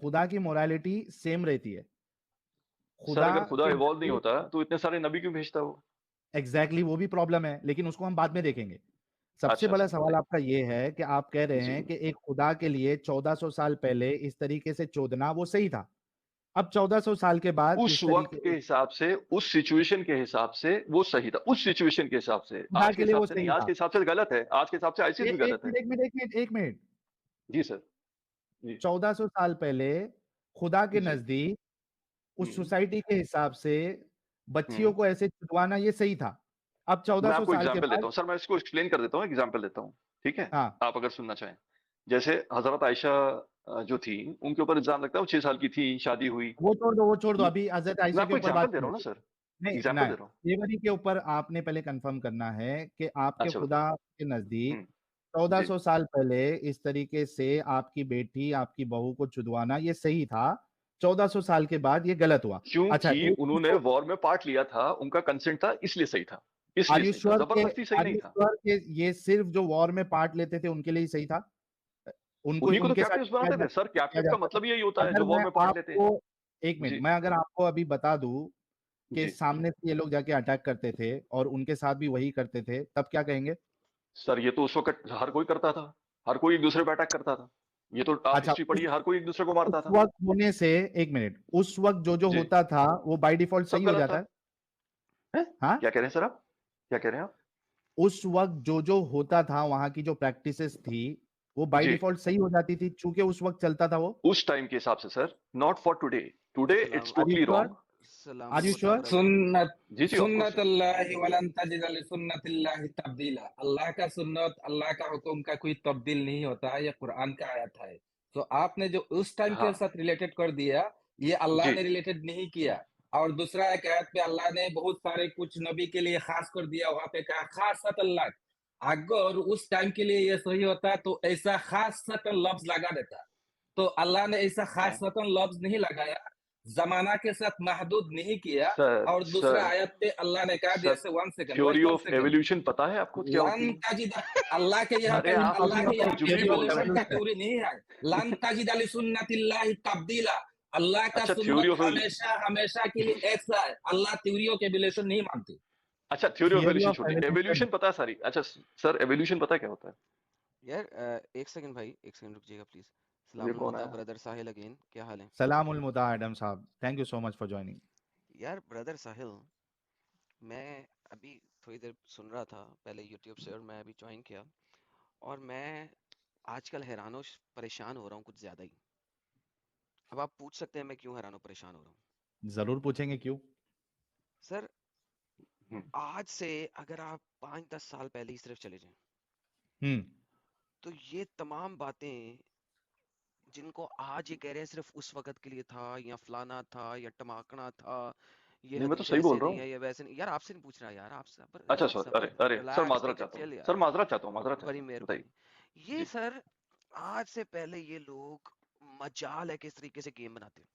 खुदा की मोरालिटी सेम रहती है। सर खुदा अगर खुदा के इवॉल्व नहीं नजदीक, होता तो इतने सारे नबी क्यों भेजता वो? एग्जैक्टली वो भी प्रॉब्लम है, लेकिन उसको हम बाद में देखेंगे। सबसे अच्छा बड़ा सर सवाल बताइए। आपका ये है कि आप कह रहे जी हैं कि एक खुदा के लिए 1400 साल पहले इस तरीके से चोदना वो सही था, अब 1400 साल के बाद उस इस वक्त के तरीके, हिसाब से, उस सिचुएशन के हिसाब से वो सही था, उस सिचुएशन के हिसाब से, खुदा आज के के लिए हिसाब वो से नहीं, सही आज था। के हिसाब से गलत है, आज के हिसाब से आईसीस भी एक गलत है। मिनट, एक मिनट, जी सर जी 1400 साल पहले खुदा के जी नजदीक, उस हम्म सोसाइटी के हिसाब से बच्चियों हम्म को ऐसे छुड़वाना ये सही था, अब मैं 1400 आपको साल के एग्जाम्पल देता बाद, हूँ सर, मैं इसको एक्सप्लेन कर देता हूँ, एग्जाम्पल देता हूँ, ठीक है, हाँ, आप अगर सुनना चाहें। जैसे हजरत आयशा जो थी उनके ऊपर इल्जाम लगता है, वो 6 साल की थी, शादी हुई। वो छोड़ दो, अभी हजरत मैं आयशा के आपको ऊपर एग्जाम्पल बात दे रहा नहीं हूँ ना होगी। सर, नहीं एग्जाम्पल ना, दे रहा हूँ। तेवरी के ऊपर आपने पहले कंफर्म करना है कि आपके अच्छा खुदा बताइए। के नजदीक जी 1400 साल पहले इस तरीके से आपकी बेटी, आपकी बहू को चुदवाना ये सही था, 1400 साल के बाद ये गलत हुआ। अच्छा, क्योंकि एक चीज उन्होंने तो वॉर में पार्ट लिया था, उनका कंसेंट था, इसलिए सही था, आर इसलिए यू सही था, श्योर के जबरदस्ती सही आर नहीं यू था। श्योर के ये सिर्फ जो वॉर में पार्ट लेते थे उनके लिए ही सही था? उनको उन्हीं को तो उनके साथ कैप्टिव्स किया बनाते थे सर, किया कैप्टिव का जाता था। मतलब ही यही होता है अगर जो वॉर मैं में पार्ट लेते हैं। आपको एक मिनट, जी मैं अगर आपको अभी बता दूं कि जी सामने से ये लोग जाके अटैक करते थे और उनके साथ भी वही करते थे, तब क्या कहेंगे? सर, ये तो उस वक्त हर कोई करता था, हर कोई एक दूसरे पर अटैक करता था। ये तो आप अच्छा, हिस्ट्री पढ़िए, हर कोई एक दूसरे को उस मारता था। वक्त होने से, एक मिनट, उस वक्त जो जी, होता था वो बाय डिफॉल्ट सब सही हो गलत जाता था। है। हैं? हाँ, क्या कह रहे हैं सर आप? क्या कह रहे हैं आप? उस वक्त जो होता था, वहां की जो प्रैक्टिसेस थी वो बाय जी, डिफॉल्ट सही हो जाती थी, चूंकि उस वक्त चलता था वो। उस टाइम के हिसाब से sir, not for today. Today it's are you totally sure? Wrong. Are you सलामुल्लाह श्योर? ब्रदर। सुन्नत जी जी, ऑफ कोर्स सुन्नत सर। अल्लाह वलन तजिद लिसुन्नतिल्लाहि तब्दीला। अल्लाह का सुन्नत, अल्लाह का हुक्म का कोई तब्दील नहीं होता है, ये कुरान का आयत है। तो आपने जो उस टाइम के हाँ साथ रिलेटेड कर दिया, ये अल्लाह जी, ने रिलेटेड नहीं किया। और दूसरा एक आयत पे अल्लाह ने बहुत सारे कुछ नबी के लिए खास कर दिया, वहां पे कहा खासत अल्लाह। अगर उस टाइम के लिए ये सही होता तो ऐसा खासत लफ्ज लगा देता। तो अल्लाह ने ऐसा हाँ खासतन लफ्ज नहीं लगाया, जमाना के साथ महदूद नहीं किया। सर। और दूसरा सर आयत पे अल्लाह ने कहा, सर, जैसे one second, theory wait one of second, evolution पता है आपको क्या होती लन है? ताजिद, अल्लाह के यहाँ अरे पे, आप अल्लाह अपनी के यहाँ अपनी पे जुबानी theory of बोल रहे एवोल्यूशन हैं। का evolution। थ्योरी नहीं है। लन ताजिद अली सुन्नतिल्लाहि तब्दीला, अल्लाह का अच्छा, थ्योरी सुन्नत ऑफ हमेशा हमेशा के लिए ऐसा है। अल्लाह थ्योरियों के एवोल्यूशन नहीं मानती। अच्छा, theory of theory evolution of छोड़िए, एवोल्यूशन। एवोल्यूशन पता है सारी। अच्छा सर, एवोल्यूशन पता है क्या होता है? यार एक सेकंड भाई, एक सेकंड रुकिएगा प्लीज। ये सलामुल कौन मुदा आया? ब्रदर साहिल अगेन, क्या हाल है? सलामुल मुदा एडम साहब, thank you so much for joining. यार ब्रदर साहिल, मैं अभी थोड़ी देर सुन रहा था पहले यूट्यूब से, और मैं अभी ज्वाइन किया, और मैं आजकल हैरान हो परेशान हो रहा हूँ कुछ ज्यादा ही। अब आप पूछ सकते हैं मैं क्यों हैरान हो परेशान हो रहा हूँ। जरूर पूछेंगे क्यों। सर, हम्म, आज से अगर आप 5-10 साल पहले ही सिर्फ चले जाएं, हम्म तो ये तमाम बातें जिनको आज ये कह रहे हैं सिर्फ उस वक्त के लिए था, या फलाना था, या टमाकना था, ये नहीं मैं तो हदीस सही बोल ऐसे रहा नहीं हूँ। है, या वैसे नहीं। यार आपसे नहीं पूछ रहा यार, आप सबर अच्छा यार, सॉरी, अरे सबर, अरे सर, रिलैक्स, माजरत टेक इट चाहता हूँ चिल सर, यार, माजरत चाहता हूँ, माजरत बड़ी चाहता हूँ, बताइए। मेहरबानी। ये जी सर, आज से पहले ये लोग मजाल है किस तरीके से गेम बनाते हैं।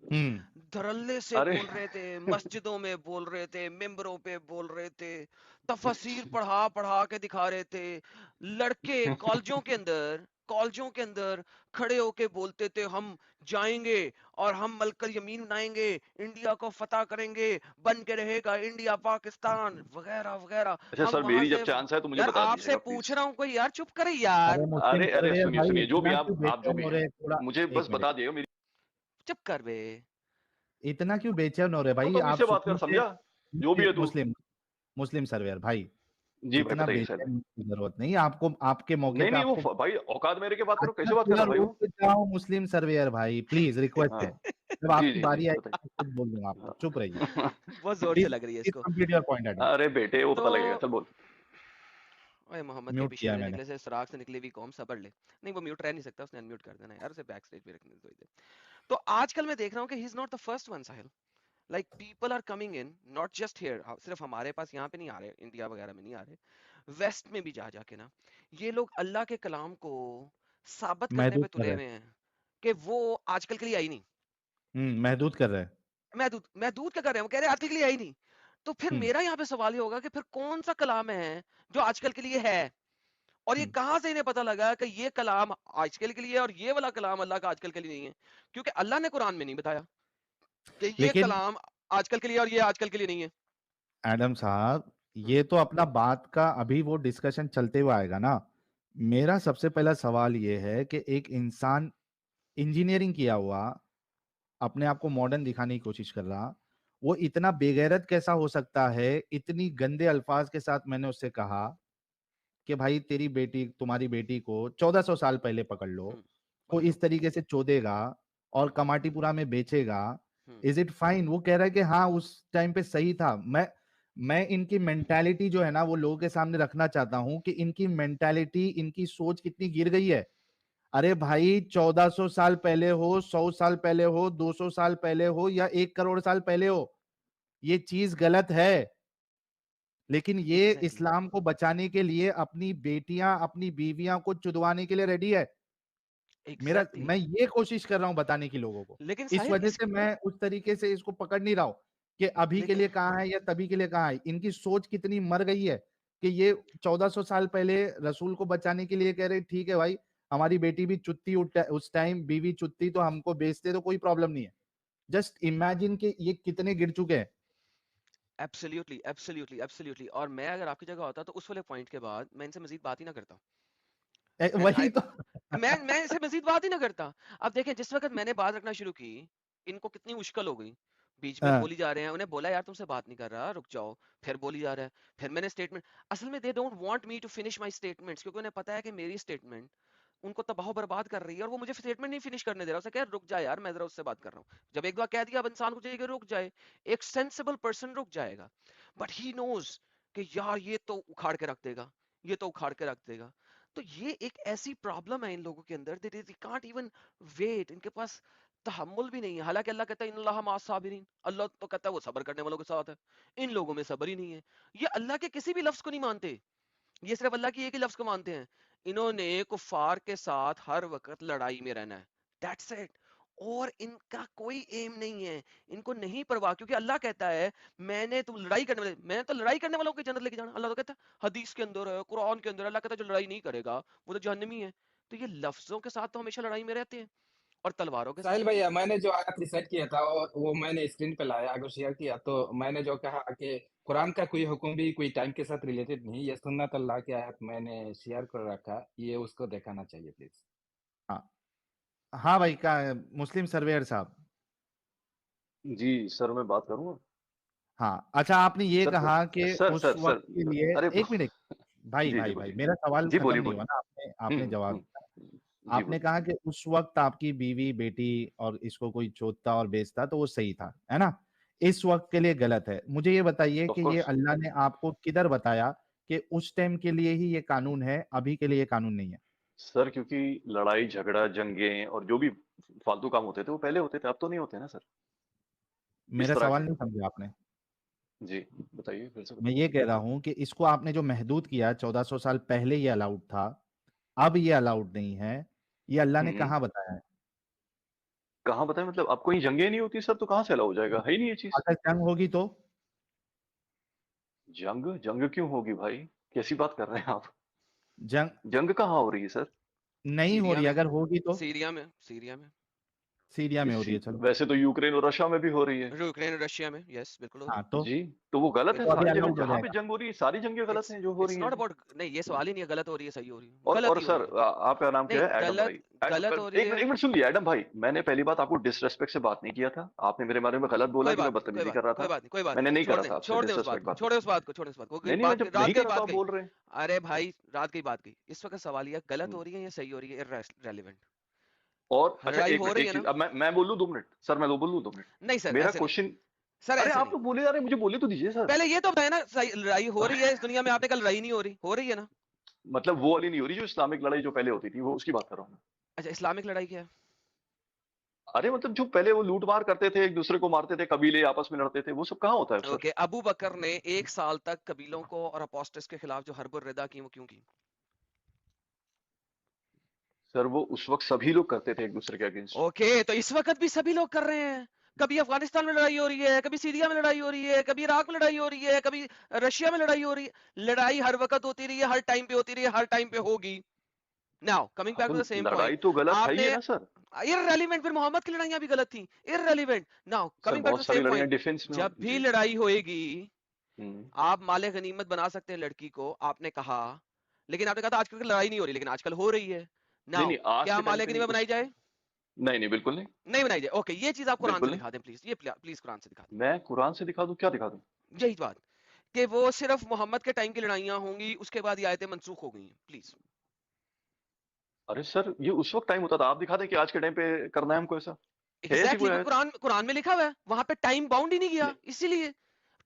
हम्म धड़ल्ले से अरे बोल रहे थे, मस्जिदों में बोल रहे थे, मिंबरों पे बोल रहे थे, तफसीर पढ़ा पढ़ा के दिखा रहे थे। लड़के कॉलेजों के अंदर खड़े होके बोलते थे, हम जाएंगे और हम मलकल यमीन बनाएंगे, इंडिया को फतह करेंगे, बन के रहेगा इंडिया पाकिस्तान वगैरह वगैरह। अच्छा हम सर, वहां मेरी जब से, चांस है तो मुझे यार बता आपसे दीजिएगा पूछ प्लीज। रहा हूँ, कोई यार चुप करे यार, अरे मुस्लिम अरे अरे, सर्वेयर सुनिए भाई, सुनिए, जो भी इतना क्यों आप जो बेचैन भी हो हैं, रहे, थोड़ा मुझे एक बस मिनट, बता दिए मेरी। चुप कर बे। इतना क्यों बेचैन हो रहे भाई? तो आप मुझसे बात कर, सुकून से, समझा? जो भी है तू। मुस्लिम मुस्लिम सर्वेयर भाई, जी भाई, इतना बताइए सर। बेचैन होने की जरूरत नहीं। आपको आपके मौके नहीं पे नहीं, वो आपको, भाई औकात मेरे के बात करो, अच्छा कैसे बात कर थोड़ा रहा है भाई वो? रुक जाओ मुस्लिम सर्वेयर भाई, प्लीज रिक्वेस्ट हाँ है। जब जी आपकी जी जी, बारी आएगी बताइए। मैं खुद बोल दूंगा आपको, चुप रहिए। हाँ। बहुत जोर से प्लीज लग रही है प्लीज इसको। Complete your point Adam. अरे बेटे, वो तो पता लगेगा, चल बोल। ओए मोहम्मद के म्यूट किया है पिशेरे मैंने। निकले से सुराख से निकली हुई कौम, सबर ले। नहीं वो म्यूट रह नहीं सकता, उसने अनम्यूट कर देना है यार, उसे बैक स्टेज पे रखने दो इधर। तो आजकल मैं देख रहा हूँ कि he is not the first one Sahil. Like people are coming in, not just here, सिर्फ हमारे पास यहाँ पे नहीं आ रहे, इंडिया वगैरह में नहीं आ रहे, वेस्ट में भी जा जाके ना, ये लोग अल्लाह के कलाम को साबित करने महदूद पे कर तुले रहे हुए हैं कि वो आजकल के लिए आई नहीं। हैं, महदूद कर रहे हैं। मैं दूध क्या कर रहे हैं, वो कह रहे हैं आजकल के लिए आई नहीं। तो फिर हम्म मेरा यहाँ पे सवाल ये होगा कि फिर कौन सा कलाम है जो आजकल के लिए है, और ये हम्म। कहां से इन्हें पता लगा कि ये कलाम आजकल के लिए है और ये वाला कलाम अल्लाह का आजकल के लिए नहीं है? क्योंकि अल्लाह ने कुरान में नहीं बताया कि ये लेकिन कलाम आजकल के लिए और ये आजकल के लिए नहीं है। एडम साहब, हम्म, ये तो अपना बात का अभी वो डिस्कशन चलते हुए आएगा ना। मेरा सबसे पहला सवाल ये है कि एक इंसान इंजीनियरिंग किया हुआ, अपने आप को मॉडर्न दिखाने की कोशिश कर रहा, वो इतना बेगैरत कैसा हो सकता है? इतनी गंदे अल्फाज के साथ मैंने उससे कहा कि भाई तेरी बेटी, तुम्हारी बेटी को 1400 साल पहले पकड़ लो, वो पकड़ लो। इस तरीके से चोदेगा और कमाटीपुरा में बेचेगा, हम्म, इज इट फाइन? वो कह रहा है कि हाँ उस टाइम पे सही था। मैं इनकी मेंटालिटी जो है ना वो लोगों के सामने रखना चाहता हूं कि इनकी मेंटालिटी, इनकी सोच कितनी गिर गई है। अरे भाई 1400 साल पहले हो, 100 साल पहले हो, 200 साल पहले हो या 1 करोड़ साल पहले हो, ये चीज गलत है। लेकिन ये एग्जैक्टली इस्लाम को बचाने के लिए अपनी बेटियां, अपनी बीवियां को चुदवाने के लिए रेडी है। एग्जैक्टली मैं ये कोशिश कर रहा हूं बताने की लोगों को। लेकिन इस साहिल वजह इस से मैं उस तरीके से इसको पकड़ नहीं रहा हूं कि अभी के लेकिन लिए कहाँ है या तभी के लिए कहाँ है। इनकी सोच कितनी मर गई है कि ये 1400 साल पहले रसूल को बचाने के लिए कह रहे ठीक है भाई, हमारी बेटी भी चुत्ती उस टाइम बीवी चुत्ती तो हमको बेचते तो कोई प्रॉब्लम नहीं है। जस्ट इमेजिन कि ये कितने गिर चुके हैं। एब्सोल्युटली एब्सोल्युटली एब्सोल्युटली और मैं अगर आपकी जगह होता तो उस वाले पॉइंट के बाद मैं इनसे मजीद बात ही ना करता। मैं वही आई तो। मैं इनसे मजीद बात ही ना करता। अब देखें जिस वक्त मैंने बात रखना शुरू की इनको कितनी मुश्किल हो गई। बीच में हाँ, बोली जा रहे हैं, उन्हें बोला यार तुमसे बात नहीं कर रहा, रुक जाओ। फिर बोली जा रहा है, फिर मैंने स्टेटमेंट, असल में they don't want me to finish my statements, क्योंकि उन्हें पता है कि मेरी स्टेटमेंट उनको तबाह बर्बाद कर रही है और वो मुझे स्टेटमेंट नहीं फिनिश करने दे रहा। उसे कह रुक जा यार, मैं जरा उससे बात कर रहा हूँ। जब एक बार कह दिया अब इंसान को चाहिए कि रुक जाए, एक सेंसिबल पर्सन रुक जाएगा। बट ही नोज कि यार ये तो उखाड़ के रख देगा, ये तो उखाड़ के रख देगा। तो ये एक ऐसी प्रॉब्लम है इन लोगों के अंदर, दे कांट इवन वेट, इनके पास तहम्मुल भी नहीं है। हालांकि अल्लाह कहता है इन्नल्लाह मअस साबिरीन, अल्लाह तो कहता है वो सब्र करने वालों के साथ है। इन लोगों में सब्र ही नहीं है। ये अल्लाह के किसी भी लफ्ज को नहीं मानते, ये सिर्फ अल्लाह की एक ही लफ्ज को मानते हैं। इन्होंने कुफार के साथ हर वक्त लड़ाई में रहना है, दैट्स इट। और इनका कोई एम नहीं है, इनको नहीं परवाह, क्योंकि अल्लाह कहता है मैंने तुम लड़ाई करने वाले, मैं तो लड़ाई करने वालों को जन्नत लेके जाना। अल्लाह तो कहता है हदीस के अंदर है, कुरान के अंदर, अल्लाह कहता है जो लड़ाई नहीं करेगा वो तो जहन्नमी है। तो ये लफ्जों के साथ तो हमेशा लड़ाई में रहते हैं और तलवारों के साहिल साथ। भैया, मैंने जो आयत रिसेट किया था वो मैंने स्क्रीन पे लाया, अगर शेयर किया तो मैंने जो कहा कि कुरान का कोई हुक्म भी कोई टाइम के साथ रिलेटेड नहीं, ये सुन्नत अल्लाह की आयत मैंने शेयर कर रखा, ये उसको दिखाना चाहिए प्लीज। हाँ, हाँ भाई का मुस्लिम सर्वेयर साहब। जी सर, मैं बात करूंगा। हाँ, अच्छा आपने ये सर कहा कि सर उस सर वक्त के सर लिए अरे एक मिनट। भाई जी जी भाई भाई बोलिए। मेरा सवाल जी खत्म बोलिए नहीं हुआ बोलिए। ना, आपने आपने जवाब दिया। जी आपने बोलिए। कहा कि उस वक्त आपकी बीवी बेटी और इसको कोई चोदता और बेचता तो वो सही था, है ना? इस वक्त के लिए गलत है। मुझे ये बताइए ऑफ कि ये कोर्स अल्लाह ने आपको किधर बताया कि उस टाइम के लिए ही ये कानून है, अभी के लिए ये कानून नहीं है? सर, क्योंकि लड़ाई झगड़ा जंगें और जो भी फालतू काम होते थे वो पहले होते थे, अब तो नहीं होते ना सर। किस मेरा तरह सवाल के? नहीं समझा आपने। जी बताइए, फिर से मैं बताइए। ये कह रहा हूँ कि इसको आपने जो महदूद किया 1400 साल पहले ये अलाउड था, अब ये अलाउड नहीं है, ये अल्लाह ने हम्म कहाँ बताया है? कहाँ बताएं? मतलब अब कोई जंगें नहीं होती सर, तो कहाँ से अलाउ हो जाएगा? है ही नहीं ये चीज। अगर जंग होगी तो? जंग जंग क्यों होगी भाई? कैसी बात कर रहे हैं आप? जंग जंग कहाँ हो रही है सर? नहीं हो सीरिया रही, में, अगर होगी तो? सीरिया में, सीरिया में हो रही है, चलो। वैसे तो यूक्रेन और रशिया में भी हो रही है। यूक्रेन और रशिया में, यस बिल्कुल हो रही हाँ है। तो जी, तो वो गलत है। तो अभी सारी जगह अलाउड हो जहाँ पे जाएगा। जंग हो रही है, सारी जंगें गलत इट्स हैं जो हो रही इट्स हैं। नॉट अबाउट, नहीं ये सवाल ही नहीं है गलत हो रही है सही हो रही है, और गलत ही हो सर रही है। आपका नाम क्या नहीं है? एडम भाई। गलत हो रही एक है। मिनट, एक मिनट सुन लिया एडम भाई। मैंने पहली बात आपको डिसरेस्पेक्ट से बात नहीं किया था। आपने मेरे बारे में गलत बोला कोई कि मैं बात नहीं, कोई बदतमीजी बात कर नहीं, रहा कोई था। बात नहीं, कोई बात मैंने नहीं, नहीं छोड़ करा दें, था आपसे छोड़ दें उस बात डिसरेस्पेक्ट को, बात। छोड़े उस बात को, छोड़े उस बात को, नहीं नहीं, मैं बात जब रात नहीं गई, करा तो बात आप गई। बोल रहे हैं। अरे भाई रात गई, बात गई। इस वक्त सवाल ये गलत हो रही है या सही हो रही है, इररेलेवेंट। और अच्छा, लड़ाई एक हो मिनट, रही एक है चीज, ना? अब मैं बोलूं 2 मिनट सर, मैं बोलूं 2 मिनट। नहीं सर मेरा ऐसे नहीं, क्वेश्चन। सर अरे ऐसे आप नहीं। तो बोले जा रहे हैं, मुझे बोले तो दीजिए सर। पहले ये तो है ना, सही लड़ाई हो रही है इस दुनिया में, आपने कल लड़ाई नहीं हो रही है ना? मतलब वो वाली नहीं हो रही जो इस्लामिक लड़ाई जो पहले होती थी, वो उसकी बात कर रहा हूँ मैं। अच्छा इस्लामिक लड़ाई क्या है? अरे मतलब जो पहले वो लूट मार करते थे, एक दूसरे को मारते थे, कबीले आपस में लड़ते थे, वो सब कहाँ होता है अब सर? ओके, अबू बकर ने 1 साल तक कबीलों को और अपोस्टस के खिलाफ जो हर्ब और रिदा की वो क्यों की? सर वो उस वक्त सभी लोग करते थे एक दूसरे के अगेंस्ट। ओके, तो इस वक्त भी सभी लोग कर रहे हैं। कभी अफगानिस्तान में लड़ाई हो रही है, कभी सीरिया में लड़ाई हो रही है, कभी इराक में लड़ाई हो रही है, कभी रशिया में लड़ाई हो रही है। लड़ाई हर वक्त होती रही है, हर टाइम पे होती रही है, हर टाइम पे होगी। नाउ कमिंग हाँ बैक तो टू द सेम लड़ाई पॉइंट, तो गलत है ही आपने है ना सर। इररेलेवेंट, फिर मोहम्मद की लड़ाइयां भी गलत थी, irrelevant. Now sir coming back to the बहुत सारी सेम लड़ाइयां पॉइंट, डिफेंस में जब भी जी। लड़ाई होएगी हम्म। आप माले गनीमत बना सकते हैं लड़की को, आपने कहा। लेकिन आपने कहा था आजकल लड़ाई नहीं हो रही, लेकिन आजकल हो रही है। नहीं नाउ नहीं, आज क्या के टाइम माले पे नहीं गनीमत बनाई उस। जाए? नहीं नहीं, बिल्कुल नहीं। नहीं बनाई जाए। ओके, ये चीज आप कुरान से बिल्कुल नहीं। दिखा दें प्लीज, ये प्लीज कुरान से दिखा दें। मैं कुरान से दिखा दूं? क्या दिखा दूं? यही बात कि वो सिर्फ मोहम्मद के टाइम की लड़ाइयां होंगी, उसके बाद ये आयतें मंसूख हो गई हैं, प्लीज। अरे सर, ये उस वक्त टाइम होता था। आप दिखा दें कि आज के टाइम पे करना है हमको ऐसा। है ऐसी एग्जैक्टली कोई exactly, आयत? कुरान कुरान में लिखा हुआ है, वहां पे टाइम बाउंड ही नहीं गया, नहीं। इसीलिए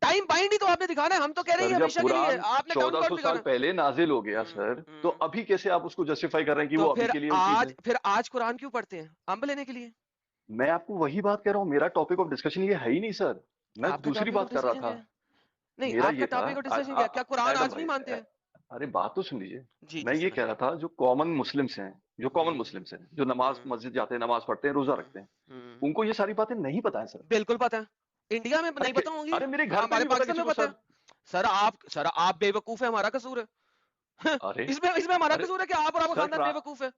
टाइम बाइंड ही तो आपने दिखाना है, हम तो कह रहे सर हैं जब हमेशा के लिए, कुरान आपने काउंट 1400 करके साल दिखाना। पहले नाजिल हो गया सर, तो अभी कैसे आप उसको जस्टिफाई कर रहे हैं कि तो वो अभी के लिए चीज है? फिर आज कुरान क्यों पढ़ते हैं? अम्ब लेने के लिए? मैं आपको वही बात कह रहा हूँ, मेरा टॉपिक ऑफ डिस्कशन ये है ही नहीं सर, मैं आपका दूसरी टॉपिक ऑफ बात कर रहा डिस्कशन था। क्या है? नहीं, मेरा आपका ये था टॉपिक ऑफ डिस्कशन क्या है? क्या कुरान एडम आज भी भाई मानते हैं? अरे बात तो सुन लीजिए। जी मैं जी ये कह सुनाइए। रहा था जो कॉमन मुस्लिम्स हैं, जो कॉमन मुस्लिम्स हैं, जो नमाज मस्जिद जाते हैं, नमाज पढ़ते हैं, रोजा रखते हैं, उनको ये सारी बातें नहीं पता है सर। बिल्कुल पता है, इंडिया में नहीं पता होंगी, अरे मेरे घर पे हमारे भी पता पाकिस्तान किसी में को पता है। सर। सर आप बेवकूफ है, हमारा कसूर है। अरे इसमें हमारा अरे कसूर है कि आप और आपका सर खानदान बेवकूफ है।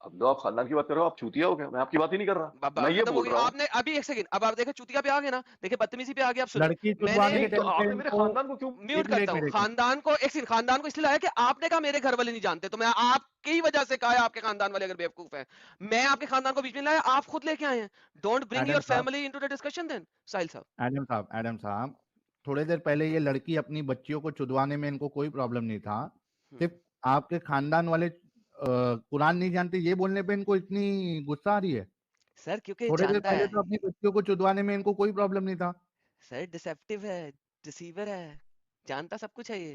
अब तो आप खानदान की बात कर रहे हो, आप चूतिया हो गया, मैं आपकी बात ही नहीं कर रहा, मैं ये खत्म हो बोल गई। रहा हूँ। आपने अभी एक सेकंड, अब आप देखे चुतिया पे आ गए ना, देखिए बदतमीजी पे आ गए। आप सुनिए, लड़की मैंने चुदवाने के नहीं तो टाइम पे आपने मेरे इनको खानदान को क्यों म्यूट एक करता हूँ। मिनट खानदान को एक सेकंड, खानदान को इसलिए लाया कि आपने कहा मेरे घर वाले नहीं जानते, तो मैं आपकी वजह से कहा है आपके खानदान वाले अगर बेवकूफ है, मैं आपके खानदान को बीच में लाया, आप खुद लेके आए हैं। डोंट ब्रिंग एडम योर साहब family into the discussion then. Sahil साहब, एडम साहब थोड़ी देर पहले ये लड़की अपनी बच्चियों को चुदवाने में इनको कोई प्रॉब्लम नहीं था, सिर्फ आपके खानदान वाले कुरान नहीं जानते ये बोलने पे इनको इतनी गुस्सा आ रही है। सर क्योंकि थोड़ी देर जानता पहले है तो अपनी बच्चियों को चुदवाने में इनको कोई प्रॉब्लम नहीं था। सर, डिसेप्टिव है, डिसीवर है, जानता सब कुछ है ये।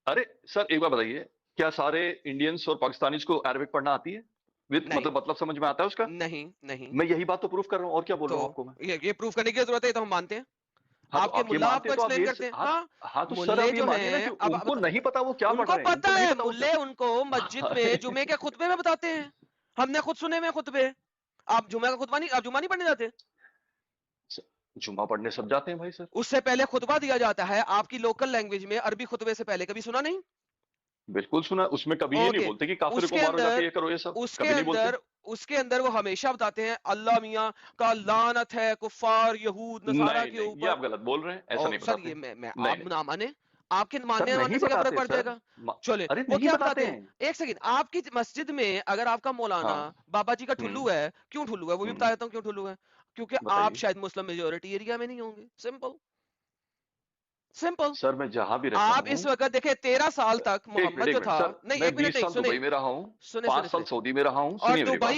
अरे सर एक बार बताइए, क्या सारे इंडियंस और पाकिस्तानीज को अरबिक पढ़ना आती है? विद नहीं मतलब समझ में आता है उसका? नहीं नहीं, मैं यही बात तो प्रूफ कर रहा हूँ, और क्या बोल रहा हूँ आपको मैं? तो ये प्रूफ करने की जरूरत है, तो हम मानते हैं। हाँ तो आपके आप ये मुल्ला मानते आपको तो आप एक्सप्लेन ये करते हैं। हाँ हाँ, हाँ तो सर मुल्ले आप ये जो मानिए ना हैं, कि अब उनको बताओ, नहीं पता वो क्या पढ़ उनको रहे हैं, पता उनको नहीं है, पता वो मुल्ले उनको मस्जिद अरे में जुमे के खुतबे में बताते हैं। हमने खुद सुने में खुतबे। आप जुमे का खुतबा नहीं, आप जुमा नहीं पढ़ने जाते? जुम्मा पढ़ने सब जाते हैं भाई सर। उससे पहले खुतबा दिया जाता है आपकी लोकल लैंग्वेज में, अरबी खुतबे से पहले, कभी सुना नहीं? बिल्कुल सुना, उसमें कभी ये नहीं ओके, बोलते कि काफिर को उसके मारो जाके अंदर ये करो ये सब, उसके कभी नहीं बोलते। अंदर उसके अंदर वो हमेशा बताते हैं अल्लाह मियाँ का लानत है कुफार यहूद नसारा नहीं के नहीं ये ऊपर। आप गलत बोल रहे हैं, ऐसा और नहीं सर बताते। ये मैं नहीं आप नहीं ना माने, आपके सर मानने नहीं मानने से क्या फर्क बताते पड़ सर, जाएगा? चले अरे वो नहीं क्या बताते बताते हैं? हैं। एक सेकंड, आपकी मस्जिद में अगर आपका मौलाना हाँ बाबा जी का ठुल्लू है, क्यों ठुल्लू है वो भी बता देता हूँ क्यों ठुल्लू है। क्योंकि आप बताइए। शायद मुस्लिम मेजोरिटी एरिया में नहीं होंगे। Simple simple. सर मैं जहां भी रहता आप हूँ, इस वक्त देखे 13 साल तक मोहम्मद एक जो मिनट था, सर, नहीं मैं एक मिनट 20 नहीं, साल सुने दुबई में रहा हूँ, सुने 5 सुने साल सुने। सऊदी में रहा हूँ, और सुनिए मेरी बात।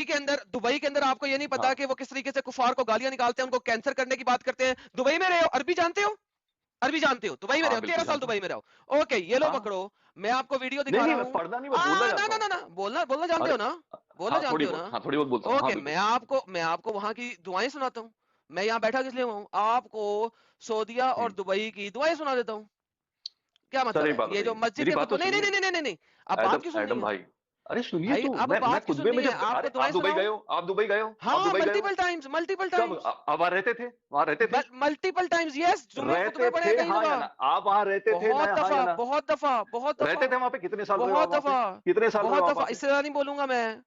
दुबई के अंदर आपको ये नहीं पता हाँ कि वो किस तरीके से कुफार को गालियां निकालते हैं, उनको कैंसर करने की बात करते हैं। दुबई में रहे हो, अरबी जानते हो? अरबी जानते हो? दुबई में रहे हाँ हो, 13 बिल्कुल साल जानता हूँ। दुबई में रहो। ओके, ये लो हाँ पकड़ो, मैं आपको वीडियो नहीं दिखा नहीं रहा मैं हूँ। पढ़ना नहीं, मैं बोलना जानता हूँ। ना बोलना बोलना जानते अरे हो ना? बोलना हाँ थोड़ी जानते हो बहुत, ना? हाँ थोड़ी बहुत बोलता हूँ, हाँ ओके, बिल्कुल। मैं आपको वहां की दुआएं सुनाता हूँ। मैं यहाँ बैठा किस लिए हुआ हूँ? आपको सऊदिया और दुबई की दुआएं सुना देता हूँ। क्या सर मतलब एक है बात ये जो बताइए, मस्जिद मेरी के बात तो खुतबे? नहीं नहीं सुनिए। नहीं नहीं नहीं नहीं, अब बात एडम क्यों सुननी एडम है भाई, अरे सुनिए भाई? तो, अब मैं बात क्यों खुतबे में सुननी है? जब, आपको अरे दुआएं आप दुबई गए सुनाऊं? हो, आप दुबई गए हो, आप हाँ, दुबई गए हो, मल्टीपल टाइम्स, मल्टीपल कब टाइम्स, आप वहां रहते थे, वहां रहते थे? Multiple times. यस, जुम्मे के खुतबे रहते पढ़े थे हैं कई हाँ या दफा, ना? आप वहां रहते थे ना, बहुत हाँ या दफा ना? बहुत दफा बहुत दफा रहते थे वहां पे, कितने साल रहे हो आप बहुत वहां पे? दफा कितने साल रहे हो बहुत आप दफा। वहां पे? इससे ज्यादा नहीं बोलूंगा मैं,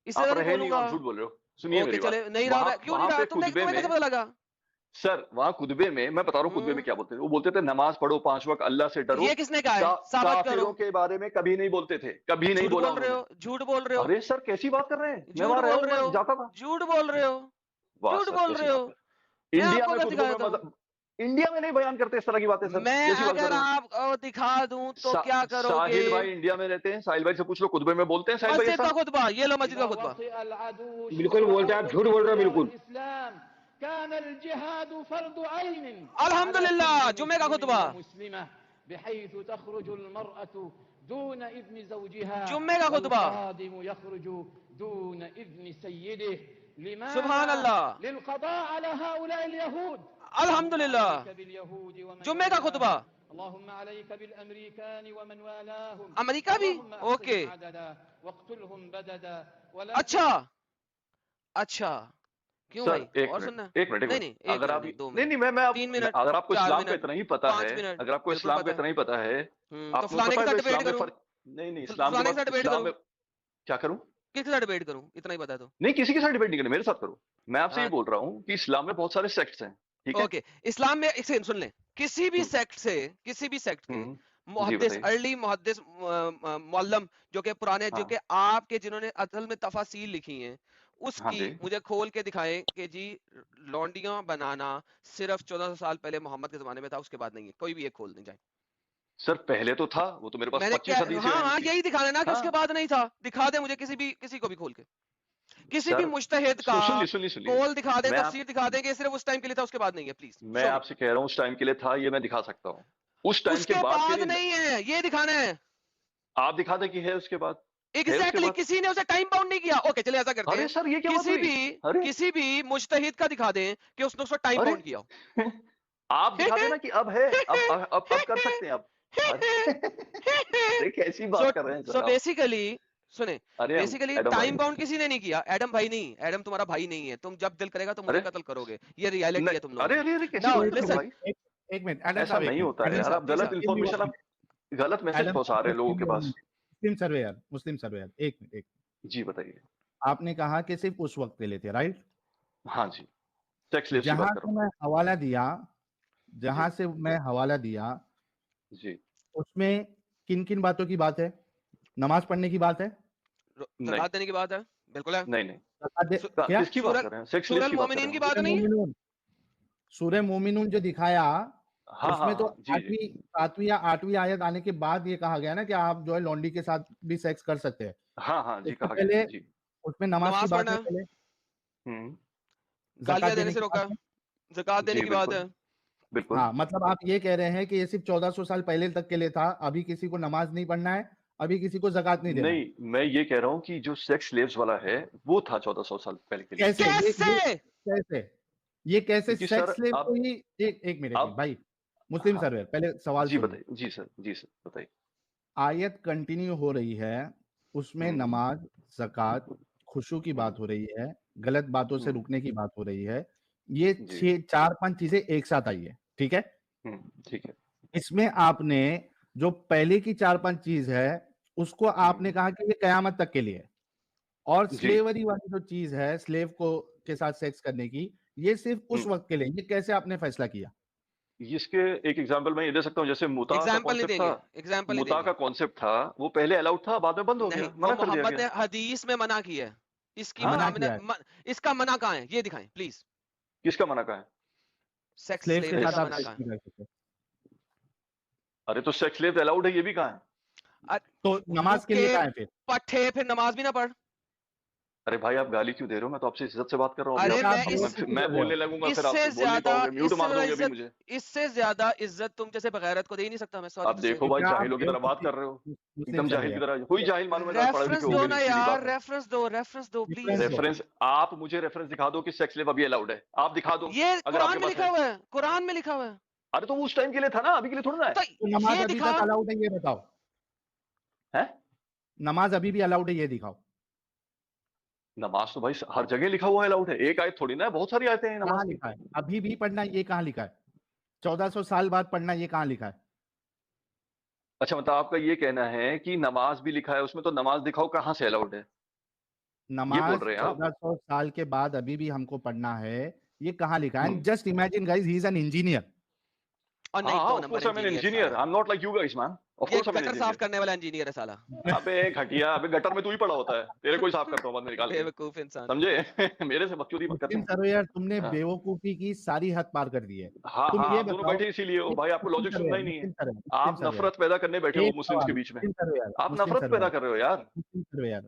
इससे आप ज्यादा नहीं रहे नहीं हो, बोलूंगा। आप झूठ बोल रहे हो। सुनिए ओके मेरी बात, चले, नहीं रहा वहां मैं, क्यों नहीं वहां रहा? पे तुमने खुतबे तुम्हें कैसे में, पता लगा? सर वहां खुतबे में मैं बता रहा हूँ, खुतबे में क्या बोलते थे, वो बोलते थे नमाज पढ़ो 5 वक्त, अल्लाह से डरो। ये किसने कहा है? साबित करो। काफिरों के बारे में कभी नहीं बोलते थे, कभी नहीं झूठ बोला बोल रहे उन्होंने। हो, झूठ बोल रहे हो, अरे सर कैसी बात कर रहे हैं, मैं झूठ वहां रहा बोल हूँ, रहे मैं हो, जाता था। झूठ बोल रहे हो, वाह झूठ सर बोल कैसी रहे हो। बात है, मैं इंडिया आपको में क्या खुतबों दिखा में देता हूँ? मतलब, इंडिया में नहीं बयान करते इस तरह की बातें सर, मैं कैसी बात कर अगर रहे हैं? आपको दिखा दूं तो क्या करोगे? साहिल भाई इंडिया में रहते हैं, साहिल भाई से पूछ लो, खुतबे में बोलते हैं साहिल भाई मस्जिद ऐसा? का खुतबा, ये लो मस्जिद का खुतबा। बिल्कुल बोलते हैं आप, झूठ बोल रहे हो बिल्कुल। अल्हम्दुलिल्लाह, जुमे का खुतबा, जुम्मे का खुतबा, सुभान अल्लाह, अल्हम्दुलिल्लाह, जुम्मे का खुतबा। अमेरिका भी? ओके, अच्छा अच्छा, क्यों भाई? सर एक और मिनट, सुनना? एक मिनट, एक नहीं मिनट, नहीं, एक अगर मिनट आप नहीं, 2 नहीं मिनट, नहीं मैं 3 मिनट, अगर आपको 4 इस्लाम का मिनट, इतना ही पता 5 है, मिनट, अगर आपको बिल्कुल इस्लाम का पता है। इतना ही पता है, तो आपको फलाने पता के है साथ मैं डिबेट इस्लाम में करूं? फर्क, नहीं इस्लाम के फलाने के बाद साथ डिबेट इस्लाम करूं? में क्या करूं? किसके साथ डिबेट करूं? इतना ही बता दो। नहीं किसी के साथ डिबेट नहीं करना, मेरे साथ करो। मैं आपसे ये हाँ, बोल रहा हूँ कि इस्लाम में बहुत सारे सेक्ट्स हैं, ठीक है? ओके, इस्लाम में एक सेकंड सुन ले, किसी भी हम्म, सेक्ट से, किसी भी सेक्ट के जी मुहद्दिस, बताइए। अर्ली मुहद्दिस, मुअल्लम, जो कि पुराने, जो हाँ कि आपके जिन्होंने असल में तफासील लिखी हैं, हाँ उसकी जी मुझे खोल के दिखाएं कि जी लौंडियां बनाना सिर्फ 1400 साल पहले मोहम्मद के जमाने में था, उसके बाद नहीं है। कोई भी एक खोल नहीं जाए। सर, पहले तो था, वो तो मेरे पास मैंने क्या, 25 हदीसें हाँ हैं हाँ उसकी। यही दिखाना ना कि हाँ उसके बाद नहीं था। दिखा दे मुझे किसी को भी खोल के। किसी भी सर मुज्तहिद का सुनिए कौल दिखा दें, मैं आप तफसीर दिखा दें कि सिर्फ उस टाइम के लिए था, उसके बाद नहीं है। प्लीज मैं शो मी। आपसे कह रहा हूँ उस टाइम के लिए था, ये मैं दिखा सकता हूँ। उस टाइम के उसके बाद के बाद लिए नहीं है, ये दिखाना है। आप दिखा दें कि है उसके बाद, है उसके एग्जैक्टली, बाद। किसी ने उसे टाइम बाउंड नहीं किया। ओके चलिए ऐसा करते अरे हैं, सर ये क्या बात हुई? अरे किसी भी मुज्तहिद का दिखा दें कि उसने उसको टाइम अरे बाउंड किया हो। आप दिखा देना कि अब है, अब कर सकते हैं अब। अरे कैसी बात कर रहे हैं सो सर आप? बेसिकली सुने, अरे बेसिकली एडम टाइम भाई, बाउंड किसी ने नहीं किया। एडम भाई नहीं, एडम तुम्हारा भाई नहीं है। तुम जब दिल करेगा तो मुझे अरे कत्ल करोगे, ये रियलिटी है तुम नहीं, लोगों अरे की। अरे अरे कैसी नाउ बात कर रहे हो लिसन, भाई? एक मिनट एडम ऐसा साहब, एक नहीं मिनट होता है जी यार, साहब, आप जी गलत साहब। इन्फॉर्मेशन, आप गलत मैसेज एडम पहुंचा रहे हैं लोगों के पास। मुस्लिम सर्वेयर, एक मिनट। जी बताइए। आपने कहा कि सिर्फ उस वक्त के लिए थे, राइट? हाँ जी, सेक्स स्लेव्स की बात जहां कर से रहा मैं हवाला दिया, जी जहां से मैं हवाला दिया, जी। उसमें किन किन बातों की बात है? नमाज पढ़ने की बात है? नहीं ज़कात देने की बात है, बिल्कुल है। नहीं नहीं, क्या किसकी बात कर रहे हैं? सेक्स स्लेव्स सूरह की बात कर मोमिनीन रहे की हैं। बात नहीं है। सूरह मोमिनून जो दिखाया, हाँ उसमें तो हाँ जी जी। 7वीं या 8वीं आयत आने के बाद ये कहा गया ना कि आप जो है लॉन्डी के साथ भी सेक्स कर सकते हैं। हाँ हाँ जी, उससे कहा गया पहले जी। उसमें नमाज की नमाज बात पढ़ना है, है, पहले ज़कात गालियां देने देने से की रोका बात है, है। ज़कात देने जी की बात बिल्कुल है। बिल्कुल। हाँ, मतलब आप ये कह रहे हैं कि ये सिर्फ 1400 साल पहले तक के लिए था, अभी किसी को नमाज नहीं पढ़ना है, अभी किसी को ज़कात नहीं देना है। नहीं, मैं ये कह रहा हूँ कि जो सेक्स स्लेव्स वाला है वो था 1400 साल पहले के लिए। कैसे? कैसे? ये कैसे क्योंकि सर सेक्स स्लेव आप को ही एक मिनट आप भाई, मुस्लिम हाँ सर्वेयर, पहले सवाल जी सुनिए। बताइए। जी सर बताइए। आयत कंटिन्यू हो रही है, उसमें हम्म नमाज, ज़कात, खुशू की बात हम्म हो रही है, गलत बातों से हम्म, रुकने की बात हो रही है। ये जी 4-5 चीजें एक साथ आई है, ठीक है? ठीक है। इसमें आपने जो पहले की 4-5 चीज है, उसको आपने कहा कि ये कयामत तक के लिए है, और जी स्लेवरी वाली जो चीज है, स्लेव को के साथ सेक्स करने की, ये सिर्फ उस वक्त के लिए। ये कैसे आपने फैसला किया? इसके एक एग्जांपल मैं ये दे सकता हूँ, जैसे मुता का एग्जाम्पल नहीं कॉन्सेप्ट था। देंगे, एग्जाम्पल नहीं मुता देंगे। का कॉन्सेप्ट था, वो पहले अलाउड था, बाद में बंद हो नहीं, गया, वो मना कर दिया मोहम्मद गया। ने हदीस में मना किया है। इसकी हाँ मना हमने किया है इसका मना कहाँ है, ये दिखाएं प्लीज। किसका मना कहा है? सेक्स स्लेव स्लेव के का साथ आप मना सेक्स कहाँ नहीं कर सकते, अरे तो सेक्स स्लेव अलाउड है, ये भी कहा है। है? तो नमाज के लिए भूखे कहा है फिर? पट्टे फिर नमाज भी ना पढ़। अरे भाई आप गाली क्यों दे रहे हो? मैं तो आपसे इज्जत से बात कर रहा हूँ अभी। अरे आप मैं इस मैं बोलने लगूंगा फिर आप इससे बोल नहीं ज्यादा पाओगे, म्यूट इससे मार ज्यादा दोगे अभी इज्जत मुझे। इससे ज्यादा इज्जत तुम जैसे बगैरत को दे ही नहीं सकता मैं, सॉरी आप टू से। देखो तो भाई, क्या आप जाहिलों की तरह बात बेवकूफी, कर रहे हो, मुस्लिम एकदम जाहिल की सर्वेयर, तरह। हुई जाहिल मालूम है, आप पढ़े रेफरेंस लिखे दो होगे ना नहीं, सीधी यार, बात है। रेफरेंस दो प्लीज। रेफरेंस दो। रेफरेंस, आप मुझे रेफरेंस दिखा दो कि सेक्स स्लेव अभी अलाउड है, आप दिखा दो ये अगर कुरान आपके में पास लिखा है। हुआ है, कुरान में लिखा हुआ है। अरे तो वो उस टाइम के लिए था ना, अभी के लिए थोड़ा ना तो तो नमाज ये अभी दिखा। तक अलाउड है, ये बताओ। है। नमाज अभी भी अलाउड है, ये दिखाओ। नमाज तो भाई हर जगह लिखा हुआ है अलाउड है, एक आयत थोड़ी ना है, बहुत सारी आयतें हैं नमाज कहाँ की। लिखा है अभी भी पढ़ना? ये कहाँ लिखा है? 1400 साल बाद पढ़ना, ये कहाँ लिखा है? अच्छा मतलब आपका ये कहना है कि नमाज भी लिखा है उसमें, तो नमाज दिखाओ कहाँ से अलाउड है, ये बोल नमाज रहे हैं आप? 1400 साल के बाद अभी भी हमको पढ़ना है, ये कहाँ लिखा है? Hmm. Just imagine guys, he is an engineer. और नहीं, हाँ दो of number course I am an engineer engineer, साला। I am not like you guys man, of ये course I am an gutter साफ इंजीनियर। करने वाला इंजीनियर है साला। अबे घटिया, अबे गटर में तू ही पड़ा होता है, तेरे को ही साफ करता हूँ बाद में निकाल के, बेवकूफ इंसान। समझे? मेरे से बकचोदी मत मुस्लिम करना। सर्वेयर, तुमने हाँ बेवकूफी की सारी हद पार कर दी है। हाँ तुम हाँ, ये आप दोनों बताओ, बैठे इसीलिए हो भाई, आपको लॉजिक सुनना ही नहीं है। आप मुस्लिम सर्वेयर, नफरत पैदा करने बैठे हो एक मुस्लिम्स के सवाल, बीच में, मुस्लिम सर्वेयर, आप मुस्लिम नफरत पैदा सर्वेयर, कर रहे हो यार। मुस्लिम सर्वेयर,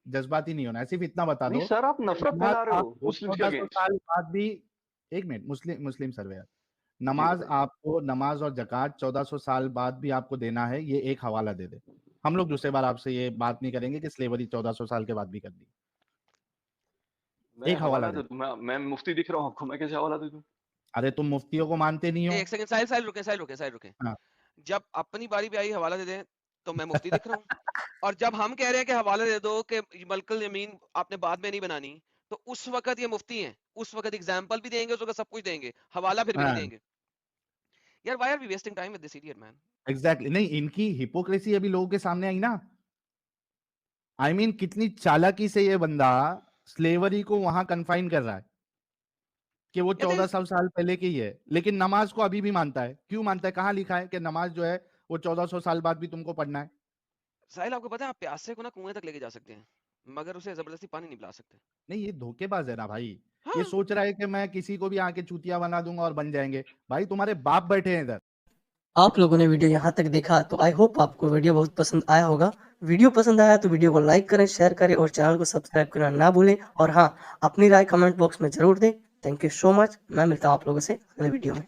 जज्बाती नहीं होना है, सिर्फ इतना बता नहीं दो सर, आप कि नफरत नमाज फैला रहे हो आपको मुस्लिम्स के 1400 अगेंस्ट। साल बाद भी, एक मिनट, मुस्लिम सर्वेयर, जी नमाज बताइए। आपको, नमाज और जकात 1400 साल बाद भी आपको देना है, ये एक हवाला दे दे। हम लोग दूसरे बार आपसे ये बात नहीं करेंगे कि स्लेवरी 1400 साल के बाद भी कर दी। मैं एक हवाला हवाला दे। दे दूं? मैं मुफ्ती दिख रहा हूँ आपको, मैं कैसे हवाला दे दूं? अरे तुम मुफ्तियों को मानते नहीं हो। एक सेकंड, साहिल रुके। हाँ। जब अपनी बारी पे आई हवाला दे दे तो मैं मुफ्ती दिख रहा हूँ, और जब हम कह रहे हैं कि हवाला दे दो कि मलकुल यमीन आपने बाद में नहीं बनानी, तो उस वक्त ये मुफ्ती हैं, उस वक्त एग्जाम्पल भी देंगे, उस वक्त सब कुछ देंगे, हवाला फिर भी नहीं हाँ, देंगे। यार why are we wasting time with this idiot man? Exactly. नहीं, इनकी हिपोक्रेसी अभी लोगों के सामने आई ना। आई मीन कितनी चालाकी से ये बंदा स्लेवरी को वहां कन्फाइन कर रहा है कि वो यार 1400 साल पहले की ही है, लेकिन नमाज को अभी भी मानता है। क्यों मानता है? कहाँ लिखा है कि नमाज जो है वो 1400 साल बाद भी तुमको पढ़ना है? साहिल आपको पता है आप प्यासे को ना कुएं तक लेके जा सकते हैं, मगर उसे जबरदस्ती पानी नहीं पिला सकते। नहीं, ये धोखेबाज है ना भाई। हाँ। ये सोच रहा है कि मैं किसी को भी आके चूतिया बना दूंगा और बन जाएंगे। भाई तुम्हारे बाप बैठे हैं इधर, आप लोगों ने वीडियो यहाँ तक देखा तो आई होप आपको वीडियो बहुत पसंद आया होगा। वीडियो पसंद आया तो वीडियो को लाइक करें, शेयर करें और चैनल को सब्सक्राइब करना ना भूलें। और हाँ, अपनी राय कमेंट बॉक्स में जरूर दें। Thank you so much. मैं मिलता हूँ आप लोगों से अगले वीडियो में।